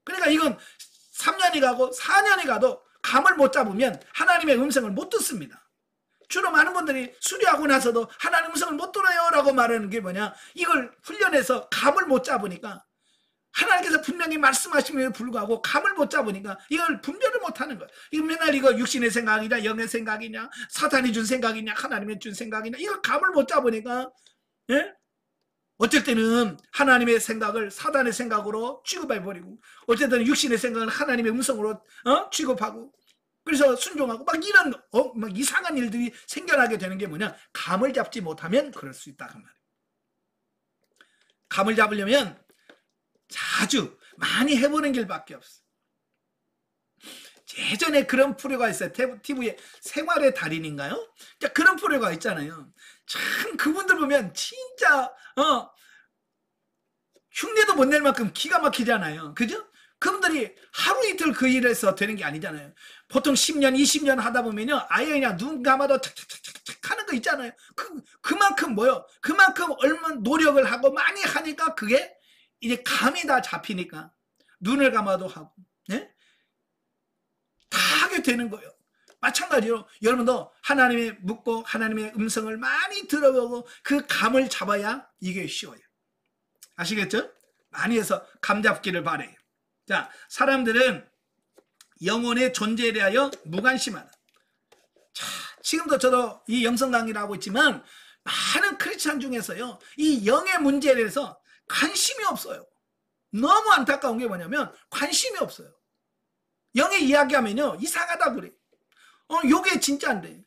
그러니까 이건 3년이 가고 4년이 가도 감을 못 잡으면 하나님의 음성을 못 듣습니다. 주로 많은 분들이 수료하고 나서도 하나님 음성을 못 들어요 라고 말하는 게 뭐냐, 이걸 훈련해서 감을 못 잡으니까 하나님께서 분명히 말씀하심에도 불구하고 감을 못 잡으니까 이걸 분별을 못하는 거예요. 이거 맨날 이거 육신의 생각이냐 영의 생각이냐 사탄이 준 생각이냐 하나님이 준 생각이냐 이걸 감을 못 잡으니까 어쩔 때는 하나님의 생각을 사단의 생각으로 취급해버리고 어쩔 때는 육신의 생각을 하나님의 음성으로 취급하고 그래서 순종하고 막 이런 막 이상한 일들이 생겨나게 되는 게 뭐냐, 감을 잡지 못하면 그럴 수 있다 그 말이에요. 감을 잡으려면 자주 많이 해보는 길밖에 없어. 예전에 그런 프로가 있어요. TV에 생활의 달인인가요? 그런 프로가 있잖아요. 참 그분들 보면 진짜 흉내도 못 낼 만큼 기가 막히잖아요. 그죠? 그분들이 하루 이틀 그 일에서 되는 게 아니잖아요. 보통 10년 20년 하다 보면요 아예 그냥 눈 감아도 착착착착 하는 거 있잖아요. 그만큼 뭐요? 그만큼 얼마나 노력을 하고 많이 하니까 그게 이제 감이 다 잡히니까 눈을 감아도 하고 다 하게 되는 거예요. 마찬가지로 여러분도 하나님의 묻고 하나님의 음성을 많이 들어보고 그 감을 잡아야 이게 쉬워요. 아시겠죠? 많이 해서 감 잡기를 바래요. 자, 사람들은 영혼의 존재에 대하여 무관심하다. 자, 지금도 저도 이 영성 강의를 하고 있지만 많은 크리스찬 중에서요, 이 영의 문제에 대해서 관심이 없어요. 너무 안타까운 게 뭐냐면 관심이 없어요. 영의 이야기하면요 이상하다 그래. 요게 진짜인데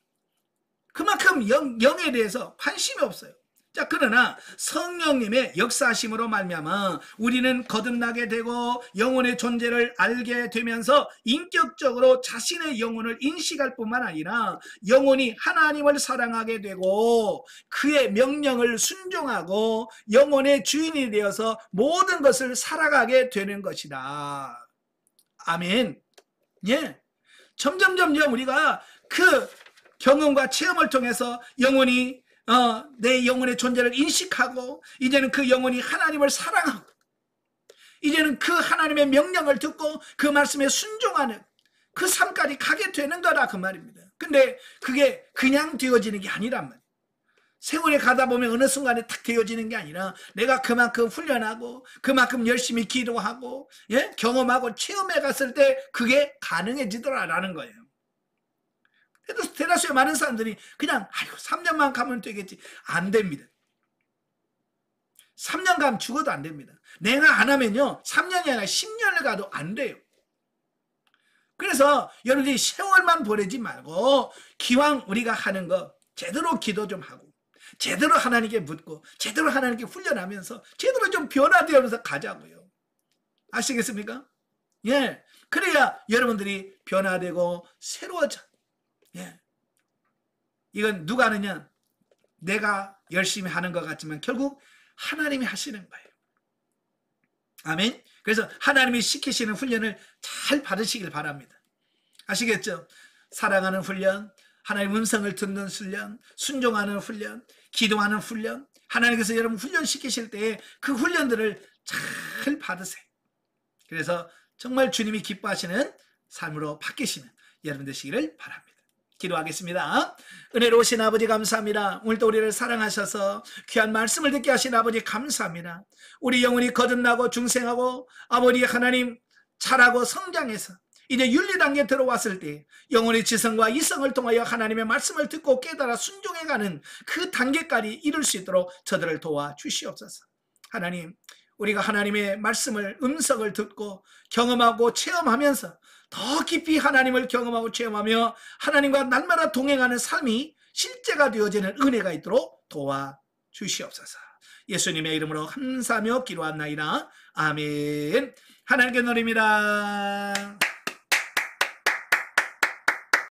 그만큼 영에 대해서 관심이 없어요. 자, 그러나 성령님의 역사하심으로 말미암아 우리는 거듭나게 되고 영혼의 존재를 알게 되면서 인격적으로 자신의 영혼을 인식할 뿐만 아니라 영혼이 하나님을 사랑하게 되고 그의 명령을 순종하고 영혼의 주인이 되어서 모든 것을 살아가게 되는 것이다. 아멘. 예. 점점 우리가 그 경험과 체험을 통해서 영혼이 내 영혼의 존재를 인식하고 이제는 그 영혼이 하나님을 사랑하고 이제는 그 하나님의 명령을 듣고 그 말씀에 순종하는 그 삶까지 가게 되는 거라 그 말입니다. 근데 그게 그냥 되어지는 게 아니란 말이에요. 세월이 가다 보면 어느 순간에 탁 되어지는 게 아니라 내가 그만큼 훈련하고 그만큼 열심히 기도하고 예? 경험하고 체험해 갔을 때 그게 가능해지더라라는 거예요. 그래도 대다수의 많은 사람들이 그냥 아이고 3년만 가면 되겠지. 안 됩니다. 3년 가면 죽어도 안 됩니다. 내가 안 하면요 3년이 아니라 10년을 가도 안 돼요. 그래서 여러분들이 세월만 보내지 말고 기왕 우리가 하는 거 제대로 기도 좀 하고 제대로 하나님께 묻고 제대로 하나님께 훈련하면서 제대로 좀 변화되면서 가자고요. 아시겠습니까? 예, 그래야 여러분들이 변화되고 새로워져. 예, 이건 누가 하느냐? 내가 열심히 하는 것 같지만 결국 하나님이 하시는 거예요. 아멘. 그래서 하나님이 시키시는 훈련을 잘 받으시길 바랍니다. 아시겠죠? 사랑하는 훈련, 하나님 음성을 듣는 훈련, 순종하는 훈련, 기도하는 훈련, 하나님께서 여러분 훈련시키실 때 그 훈련들을 잘 받으세요. 그래서 정말 주님이 기뻐하시는 삶으로 바뀌시는 여러분 되시기를 바랍니다. 기도하겠습니다. 은혜로우신 아버지 감사합니다. 오늘도 우리를 사랑하셔서 귀한 말씀을 듣게 하신 아버지 감사합니다. 우리 영혼이 거듭나고 중생하고 아버지 하나님 자라고 성장해서 이제 윤리단계에 들어왔을 때 영혼의 지성과 이성을 통하여 하나님의 말씀을 듣고 깨달아 순종해가는 그 단계까지 이룰 수 있도록 저들을 도와주시옵소서. 하나님, 우리가 하나님의 말씀을 음성을 듣고 경험하고 체험하면서 더 깊이 하나님을 경험하고 체험하며 하나님과 날마다 동행하는 삶이 실제가 되어지는 은혜가 있도록 도와주시옵소서. 예수님의 이름으로 감사하며 기도합나이다. 아멘. 하나님께 노립니다.